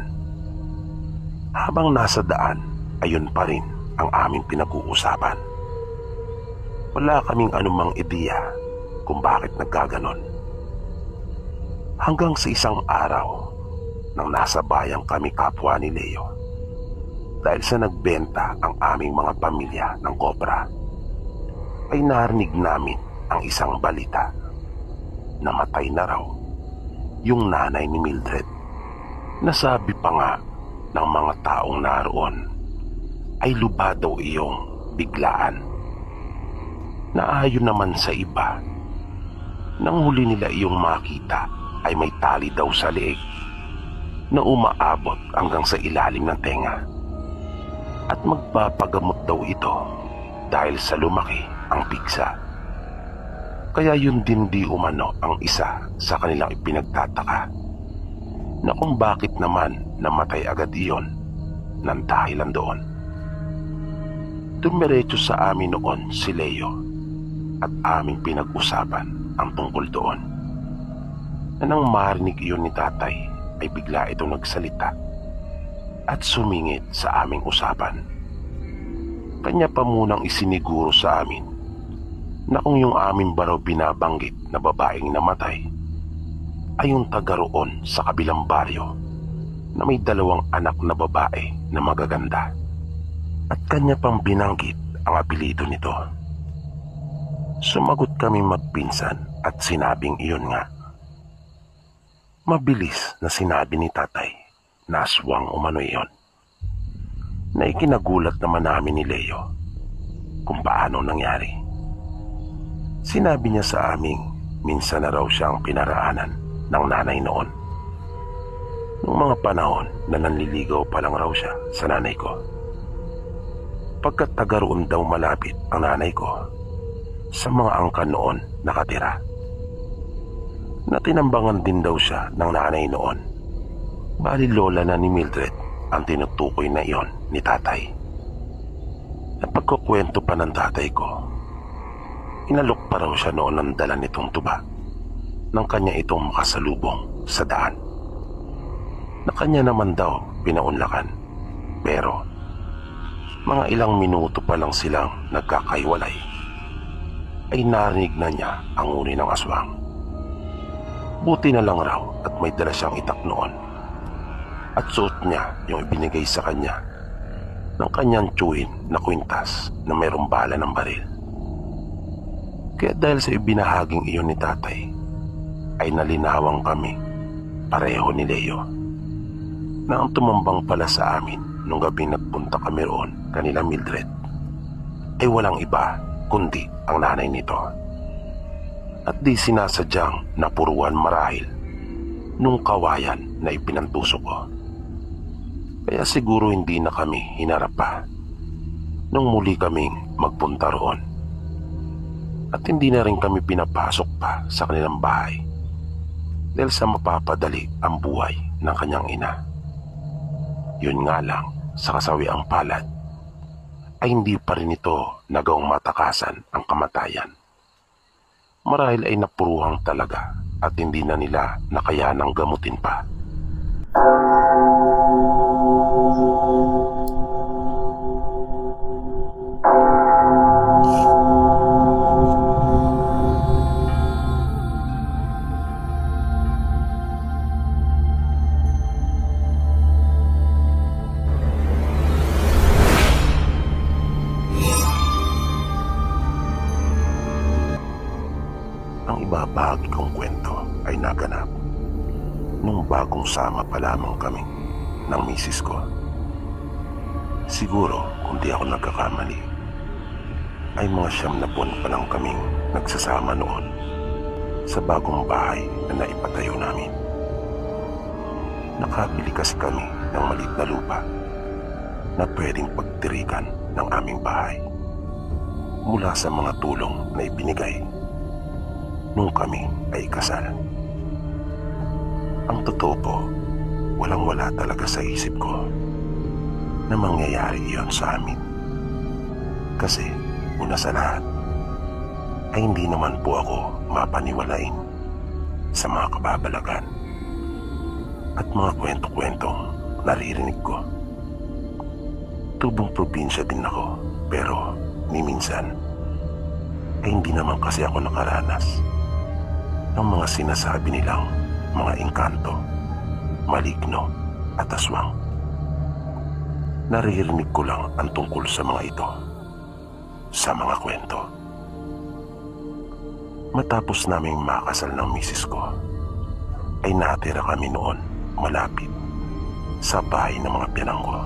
Habang nasa daan, ayun pa rin ang aming pinag-uusapan. Wala kaming anumang ideya kung bakit nagkaganon. Hanggang sa isang araw nang nasa bayang kami kapwa ni Leo, dahil sa nagbenta ang aming mga pamilya ng kopra, ay narinig namin ang isang balita na matay na raw yung nanay ni Mildred. Nasabi pa nga ng mga taong naroon ay lubha daw iyong biglaan. Naayon naman sa iba, nang huli nila iyong makita ay may tali daw sa leeg na umaabot hanggang sa ilalim ng tenga. At magpapagamot daw ito dahil sa lumaki ang pigsa. Kaya yun din di umano ang isa sa kanilang ipinagtataka na kung bakit naman namatay agad iyon ng dahilan doon. Dumiretso sa amin noon si Leo at aming pinag-usapan ang tungkol doon. Na nang marinig iyon ni tatay ay bigla itong nagsalita at sumingit sa aming usapan. Kanya pa munang isiniguro sa amin na kung yung amin ba raw binabanggit na babaeng namatay ay yung taga roon sa kabilang baryo na may 2 anak na babae na magaganda. At kanya pang binanggit ang apelyido nito. Sumagot kami magpinsan at sinabing iyon nga. Mabilis na sinabi ni tatay na aswang umano iyon. Na ikinagulat naman namin ni Leo kung paano nangyari. Sinabi niya sa aming minsan na raw siyang pinaraanan ng nanay noon. Noong mga panahon na nanliligaw pa lang raw siya sa nanay ko. Pagkat taga roon daw malapit ang nanay ko sa mga angkan noon nakatira. Na tinambangan din daw siya ng nanay noon Bali lola na ni Mildred ang tinutukoy na iyon ni tatay. Napagkukwento pa ng tatay ko, inalok pa raw siya noon ng dala nitong tuba nang kanya itong makasalubong sa daan. Na kanya naman daw pinaunlakan, pero mga ilang minuto pa lang silang nagkakaiwalay ay narinig na niya ang uni ng aswang. Buti na lang raw at may dala siyang itak noon at suot niya yung ibinigay sa kanya ng kanyang tiyuhin na kwintas na mayroong bala ng baril. Kaya dahil sa ibinahaging iyon ni tatay ay nalinawang kami pareho ni Leo na ang tumambang pala sa amin nung gabing nagpunta kami roon kanila Mildred ay walang iba kundi ang nanay nito. At di sinasadyang napuruan marahil nung kawayan na ipinantusok ko. Kaya siguro hindi na kami hinarap pa nung muli kaming magpunta roon. At hindi na rin kami pinapasok pa sa kanilang bahay dahil sa mapapadali ang buhay ng kanyang ina. Yun nga lang, sa kasawiang palad ay hindi pa rin ito nagawang matakasan ang kamatayan. Marahil ay napuruhang talaga at hindi na nila nakayanang gamutin pa. Ang ibabahagi kong kwento ay naganap nung bagong sama pa lamang kami ng misis ko. Siguro kung di ako nagkakamali ay mga 9 buwan pa lang kaming nagsasama noon sa bagong bahay na naipatayo namin. Nakabili kasi kami ng maliit na lupa na pwedeng pagtirikan ng aming bahay mula sa mga tulong na ibinigay nung kami ay kasal. Ang totoo po, walang-wala talaga sa isip ko na mangyayari iyon sa amin. Kasi una sa lahat ay hindi naman po ako mapaniwalain sa mga kababalagan at mga kwento-kwentong naririnig ko. Tubong probinsya din ako, pero ni minsan ay hindi naman kasi ako nakaranas ng mga sinasabi nilang mga engkanto, maligno at aswang. Naririnig ko lang ang tungkol sa mga ito sa mga kwento. Matapos naming makasal ng misis ko ay natira kami noon malapit sa bahay ng mga pinang ko.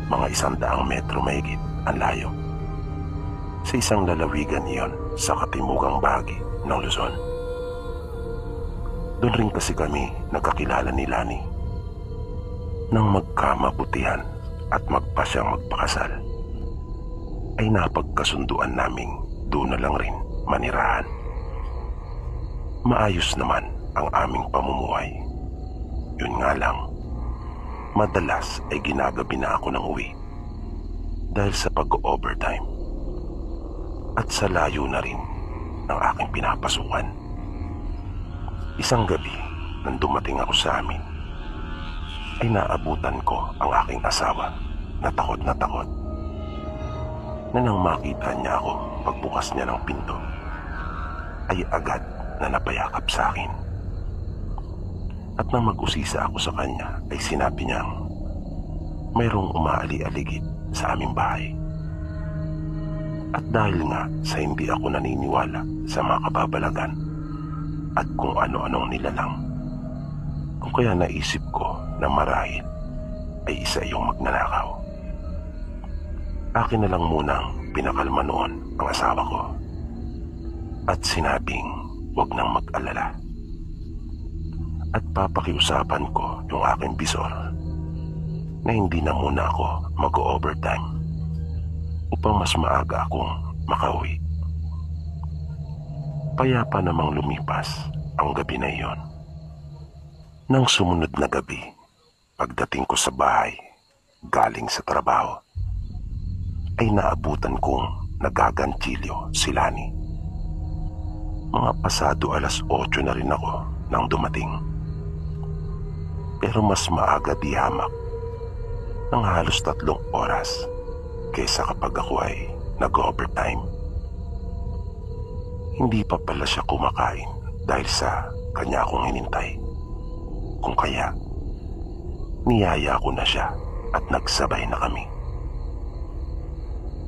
Mga 100 metro mahigit ang layo. Sa isang lalawigan iyon sa katimugang bahagi ng Luzon. Doon rin kasi kami nagkakilala ni Lani nang magkamabutihan at magpasyang magpakasal ay napagkasunduan naming doon na lang rin manirahan. Maayos naman ang aming pamumuhay. Yun nga lang, madalas ay ginagabi na ako ng uwi dahil sa pag-overtime at sa layo na rin ng aking pinapasukan. Isang gabi nang dumating ako sa amin ay naabutan ko ang aking asawa na takot na nang makita niya ako pagbukas niya ng pinto ay agad na napayakap sa akin. At nang mag-usisa ako sa kanya ay sinabi niyang mayroong umaali-aligid sa aming bahay. At dahil nga sa hindi ako naniniwala sa mga kababalagan at kung ano-anong nilalang, kung kaya naisip ko na marahil ay isa yung magnanakaw. Akin na lang munang pinakalma noon ang asawa ko at sinabing huwag nang mag-alala. At papakiusapan ko yung aking bisor na hindi na muna ako mag-overtime upang mas maaga akong makauwi. Payapa namang lumipas ang gabi na iyon Nang sumunod na gabi, pagdating ko sa bahay galing sa trabaho, ay naabutan kong nagaganchilyo si Lani. Mga pasado 8:00 na rin ako nang dumating. Pero mas maaga di hamak ng halos 3 oras kaysa kapag ako ay nag-overtime. Hindi pa pala siya kumakain dahil sa kanya akong hinintay. Kung kaya, niyaya ko na siya at nagsabay na kami.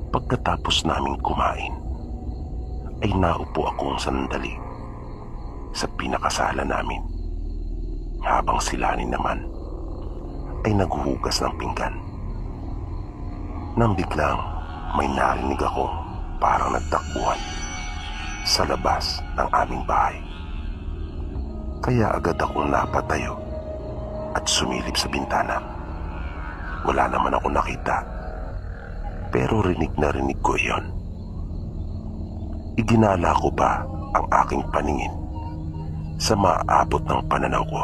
Pagkatapos naming kumain, ay naupo akong sandali sa pinakasala namin, habang si Lani naman ay naghuhugas ng pinggan. Nang biglang may narinig akong parang nagtakbuhan sa labas ng aming bahay. Kaya agad akong napatayo at sumilip sa bintana. Wala naman ako nakita, pero rinig na rinig ko iyon. Iginala ko pa ang aking paningin sa maaabot ng pananaw ko,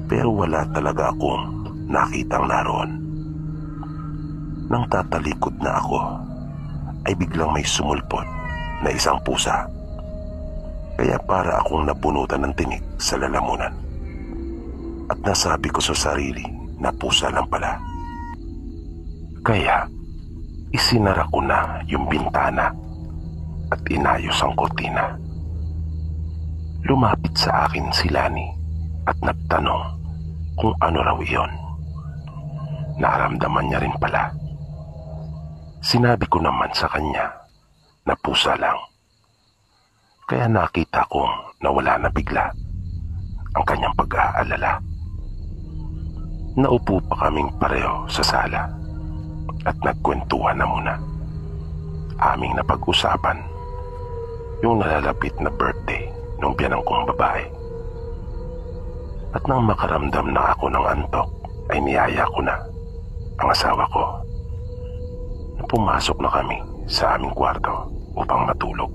pero wala talaga akong nakitang naroon. Nang tatalikod na ako, ay biglang may sumulpot na isang pusa. Kaya para akong nabunutan ng tinik sa lalamunan. At nasabi ko sa sarili na pusa lang pala. Kaya isinara ko na yung bintana at inayos ang kortina. Lumapit sa akin si Lani at nagtanong kung ano raw iyon. Naramdaman niya rin pala. Sinabi ko naman sa kanya na pusa lang. Kaya nakita kong nawala na bigla ang kanyang pag-aalala. Naupo pa kaming pareho sa sala at nagkwentuhan na muna. Aming napag-usapan yung nalalapit na birthday ng biyanang kong babae. At nang makaramdam na ako ng antok, ay niyaya ko na ang asawa ko na pumasok na kami sa aming kwarto upang matulog.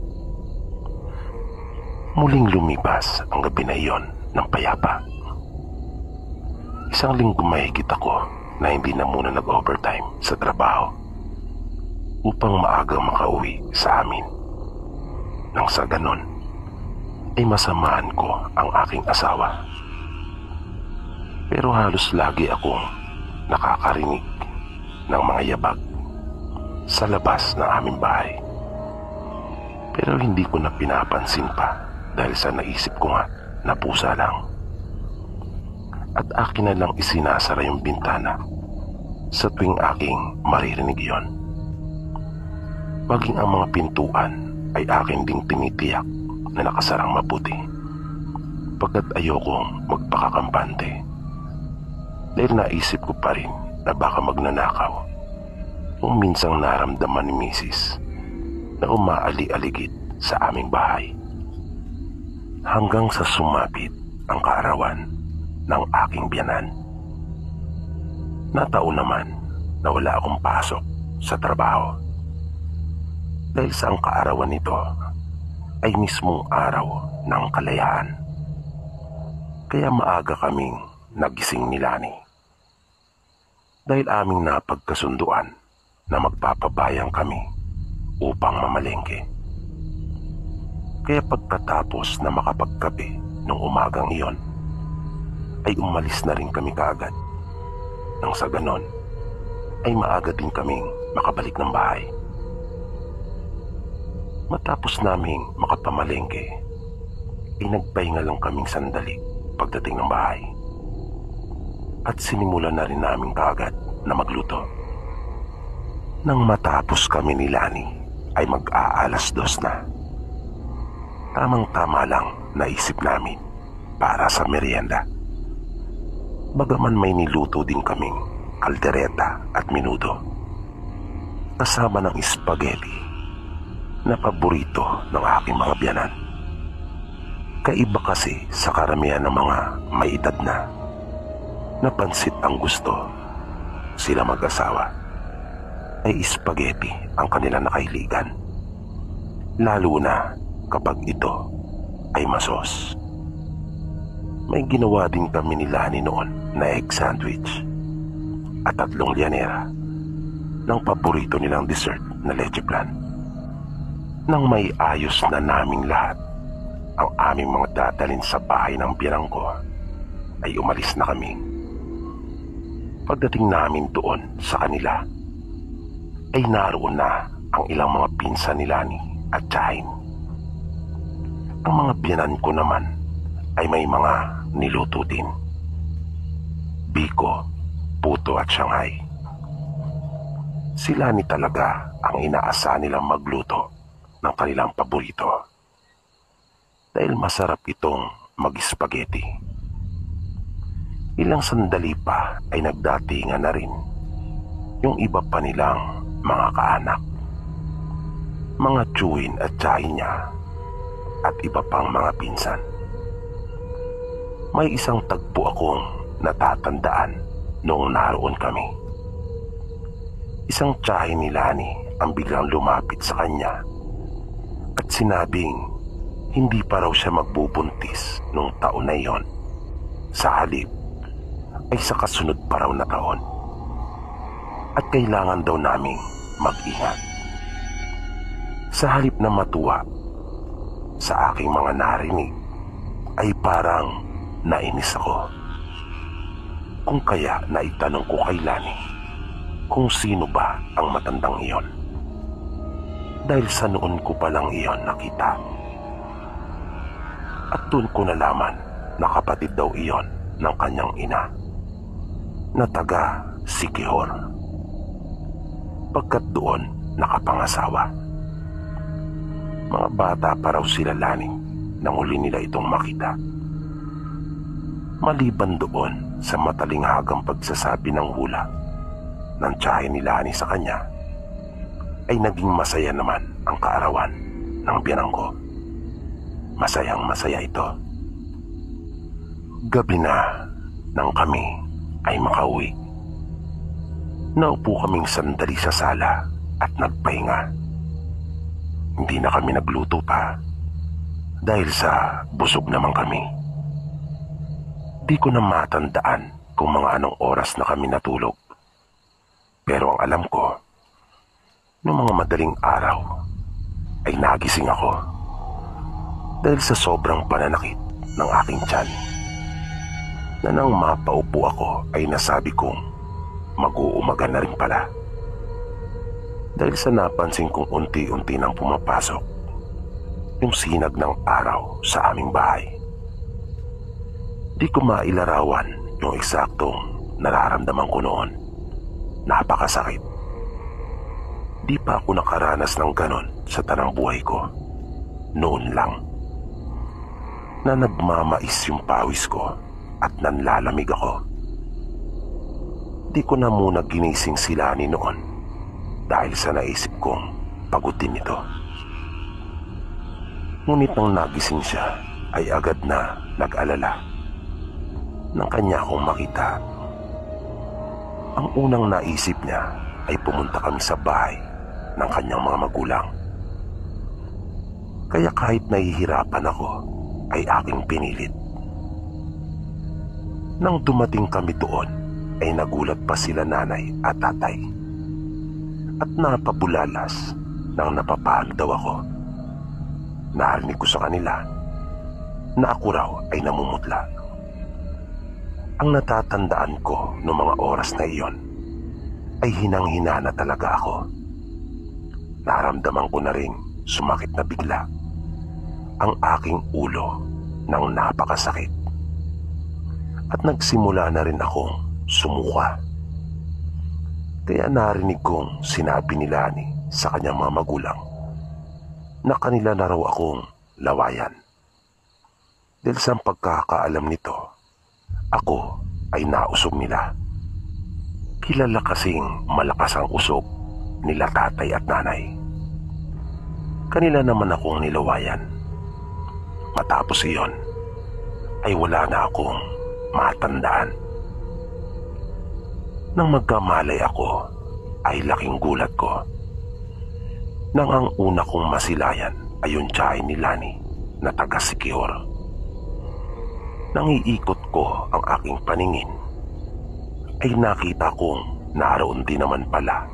Muling lumipas ang gabi na iyon ng payapa. 1 linggo mahigit ako na hindi na muna nag-overtime sa trabaho upang maaga makauwi sa amin. Nang sa ganon, ay masamaan ko ang aking asawa. Pero halos lagi akong nakakarinig ng mga yabag sa labas ng aming bahay. Pero hindi ko na pinapansin pa dahil sa naisip ko nga na pusa lang. At akin na lang isinasara yung bintana sa tuwing aking maririnig yon. Maging ang mga pintuan ay akin ding tinitiyak na nakasarang mabuti, pagkat ayokong magpakakampante. Dahil naisip ko pa rin na baka magnanakaw kung minsang naramdaman ni Mrs. na umaali-aligid sa aming bahay. Hanggang sa sumapit ang kaarawan ng aking biyanan. Nataon naman na wala akong pasok sa trabaho. Dahil sa ang kaarawan nito ay mismong araw ng kalayaan. Kaya maaga kaming nagising ni Lani. Dahil aming napagkasunduan na magpapabayang kami upang mamalengke. Kaya pagkatapos na makapagkape nung umagang iyon, ay umalis na rin kami kaagad. Nang sa ganon, ay maaga din kaming makabalik ng bahay. Matapos naming makapamalengke, ay nagpahinga lang kaming sandali pagdating ng bahay. At sinimulan na rin namin kaagad na magluto. Nang matapos kami ni Lani, ay mag-aalas-2 na. Tamang-tama lang naisip namin para sa merienda. Bagaman may niluto din kaming kaldereta at menudo, kasama ng spaghetti na paborito ng aking mga biyanan. Kaiba kasi sa karamihan ng mga may edad na pansit ang gusto. Sila mag-asawa ay spaghetti ang kanilang nakahiligan, lalo na kapag ito ay masos. May ginawa din kami ni Lani noon na egg sandwich at 3 lianera ng paborito nilang dessert na leche flan. Nang may ayos na naming lahat ang aming mga dadalhin sa bahay ng biyanang ko, ay umalis na kami. Pagdating namin doon sa kanila, ay naroon na ang ilang mga pinsan ni Lani at Jain. Ang mga biyanan ko naman ay may mga niluto din: biko, puto at Shanghai. Si Lani talaga ang inaasahan nilang magluto ng kanilang paborito, dahil masarap itong mag-spaghetti. Ilang sandali pa ay nagdatingan na rin yung iba pa nilang mga kaanak, mga tsuhin at tsahin niya, at iba pang mga pinsan. May isang tagpo akong natatandaan noong naroon kami. Isang tsahin ni Lani ang biglang lumapit sa kanya at sinabing hindi pa raw siya magbubuntis nung taon na iyon. Sa halip ay sa kasunod pa raw na taon, at kailangan daw naming mag-ingat. Sa halip na matuwa sa aking mga narinig, ay parang nainis ako. Kung kaya naitanong ko kay Lani kung sino ba ang matandang iyon, dahil sa noon ko palang iyon nakita. At doon ko nalaman na kapatid daw iyon ng kanyang ina na taga Siquijor, pagkat doon nakapangasawa. Mga bata pa raw sila Lani nang huli nila itong makita. Maliban doon sa matalinghagang pagsasabi ng hula ng tiyahin ni Lani sa kanya, ay naging masaya naman ang kaarawan ng biyanang ko. Masayang masaya ito. Gabi na nang kami ay makauwi. Naupo kaming sandali sa sala at nagpahinga. Hindi na kami nagluto pa dahil sa busog naman kami. Di ko na matandaan kung mga anong oras na kami natulog. Pero ang alam ko, noong mga madaling araw ay nagising ako dahil sa sobrang pananakit ng aking tiyan, na nang mapaupo ako ay nasabi kong mag-uumaga na rin pala, dahil sa napansin kong unti-unti nang pumapasok yung sinag ng araw sa aming bahay. Di ko mailarawan yung eksaktong nararamdaman ko noon. Napakasakit. Di pa ako nakaranas ng ganon sa tanang buhay ko. Noon lang na nagmamais yung pawis ko at nanlalamig ako. Di ko na muna ginising si Lani noon dahil sa naisip kong pagutin ito. Ngunit nang nagising siya ay agad na nag-alala nang kanya akong makita. Ang unang naisip niya ay pumunta kami sa bahay ng kanyang mga magulang. Kaya kahit nahihirapan ako ay aking pinilit. Nang dumating kami doon ay nagulat pa sila nanay at tatay, at napabulalas nang napapahal daw ako. Narinig ko sa kanila na ako raw ay namumutla. Ang natatandaan ko noong mga oras na iyon ay hinang-hina na talaga ako. Naramdaman ko na rin sumakit na bigla ang aking ulo ng napakasakit. At nagsimula na rin akong sumuka. Kaya narinig kong sinabi ni Lani sa kanyang mga magulang na kanila na raw akong lawayan. Dahil sa pagkakaalam nito, ako ay nausog nila. Kilala kasing malakas ang usog nila tatay at nanay. Kanila naman akong nilawayan. Matapos iyon, ay wala na akong matandaan. Nang magkamalay ako, ay laking gulat ko nang ang una kong masilayan ay yung tiyahin ni Lani na taga Siquijor. Nang iikot ko ang aking paningin, ay nakita kong naroon din naman pala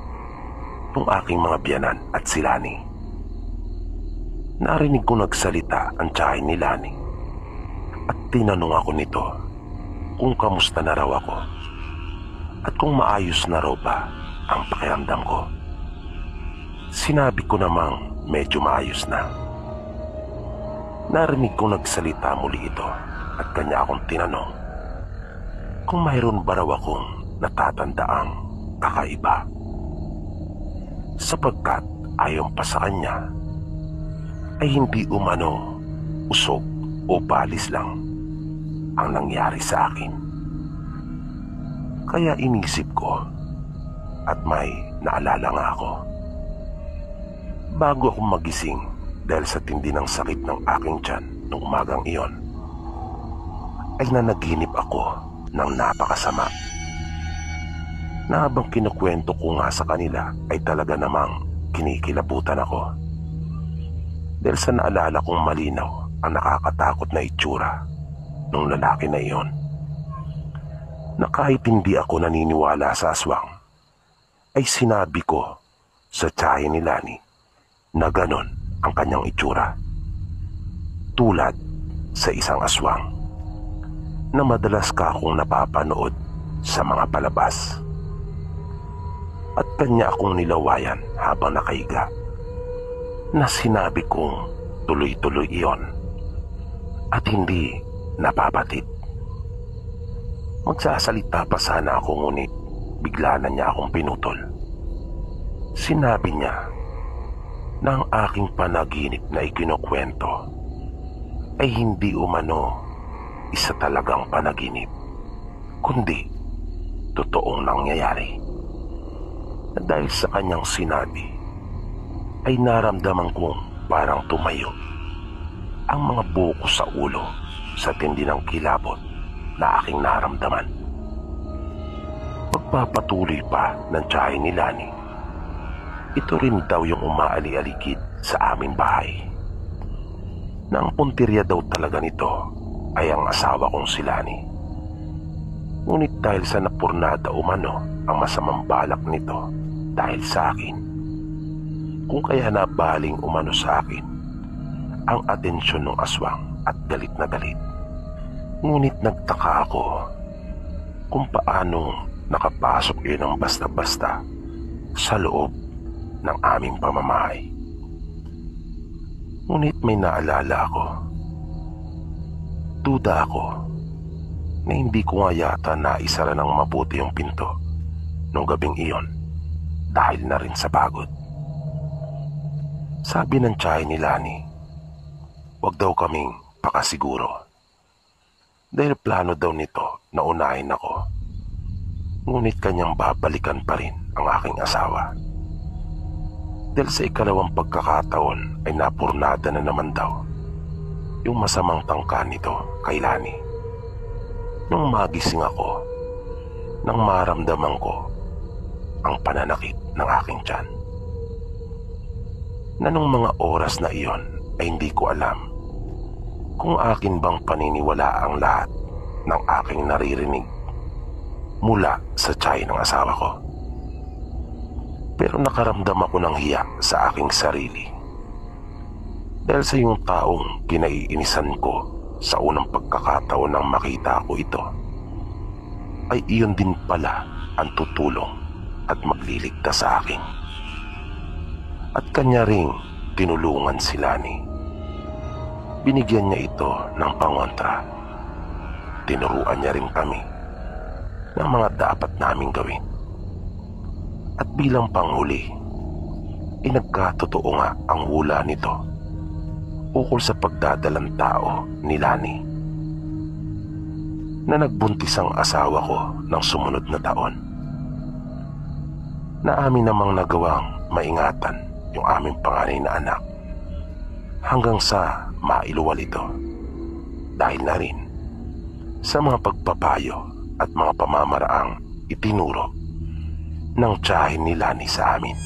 yung aking mga biyanan at si Lani. Narinig ko nagsalita ang tiyahin ni Lani at tinanong ako nito kung kamusta na raw ako at kung maayos na raw ba ang pakiramdam ko. Sinabi ko namang medyo maayos na. Narinig ko nagsalita muli ito at kanya akong tinanong kung mayroon ba raw akong natatandaang kakaiba, sapagkat ayon pa sa kanya ay hindi umano usog o balis lang ang nangyari sa akin. Kaya inisip ko at may naalala nga ako. Bago ako magising dahil sa tindi ng sakit ng aking tiyan noong umagang iyon, ay nanaginip ako ng napakasama. Na habang kinukwento ko nga sa kanila ay talaga namang kinikilabutan ako. Dahil sa naalala kong malinaw ang nakakatakot na itsura ng lalaki na iyon. Na kahit hindi ako naniniwala sa aswang, ay sinabi ko sa tiyahin ni Lani na ganon ang kanyang itsura. Tulad sa isang aswang na madalas ka akong napapanood sa mga palabas. At kanya akong nilawayan habang nakahiga na sinabi kong tuloy-tuloy iyon at hindi napapatid. Magsasalita pa sana ako ngunit bigla na niya akong pinutol. Sinabi niya na ang aking panaginip na ikinukwento ay hindi umano isa talagang panaginip, kundi totoong nangyayari. Na dahil sa kanyang sinabi ay naramdaman kong parang tumayo ang mga buko sa ulo sa tindi ng kilabot na aking naramdaman. Pagpapatuloy pa ng tiyahin ni Lani, ito rin daw yung umaali-aligid sa aming bahay. Na ang puntirya daw talaga nito ay ang asawa kong si Lani. Ngunit dahil sa napurnada umano ang masamang balak nito dahil sa akin, kung kaya nabaling umano sa akin ang atensyon ng aswang at galit na galit. Ngunit nagtaka ako kung paanong nakapasok yun ng basta-basta sa loob ng aming pamamahay. Ngunit may naalala ako. Duda ako na hindi ko nga yata naisara ng mabuti yung pinto nung gabing iyon dahil na rin sa pagod. Sabi ng tiyahin ni Lani, wag daw kaming pakasiguro dahil plano daw nito na unahin ako. Ngunit kanyang babalikan pa rin ang aking asawa. Dahil sa ikalawang pagkakataon ay napurnada na naman daw yung masamang tangka nito kay Lani. Nung magising ako, nang maramdaman ko ang pananakit ng aking tiyan. Na nung mga oras na iyon ay hindi ko alam kung akin bang paniniwala ang lahat ng aking naririnig mula sa tiyahin ng asawa ko. Pero nakaramdam ako ng hiya sa aking sarili. Dahil sa yung taong kinaiinisan ko sa unang pagkakataon nang makita ko ito, ay iyon din pala ang tutulong at magliligtas sa akin. At kanya ring tinulungan si Lani. Binigyan niya ito ng pangontra. Tinuruan niya rin kami ng mga dapat naming gawin. At bilang panghuli, nagkatotoo nga ang hula nito ukol sa pagdadalang tao ni Lani na nagbuntis ang asawa ko ng sumunod na taon. Na amin namang nagawang maingatan yung aming panganay na anak hanggang sa mailuwal ito dahil na rin sa mga pagpapayo at mga pamamaraang itinuro ng tiyahin ni Lani sa amin.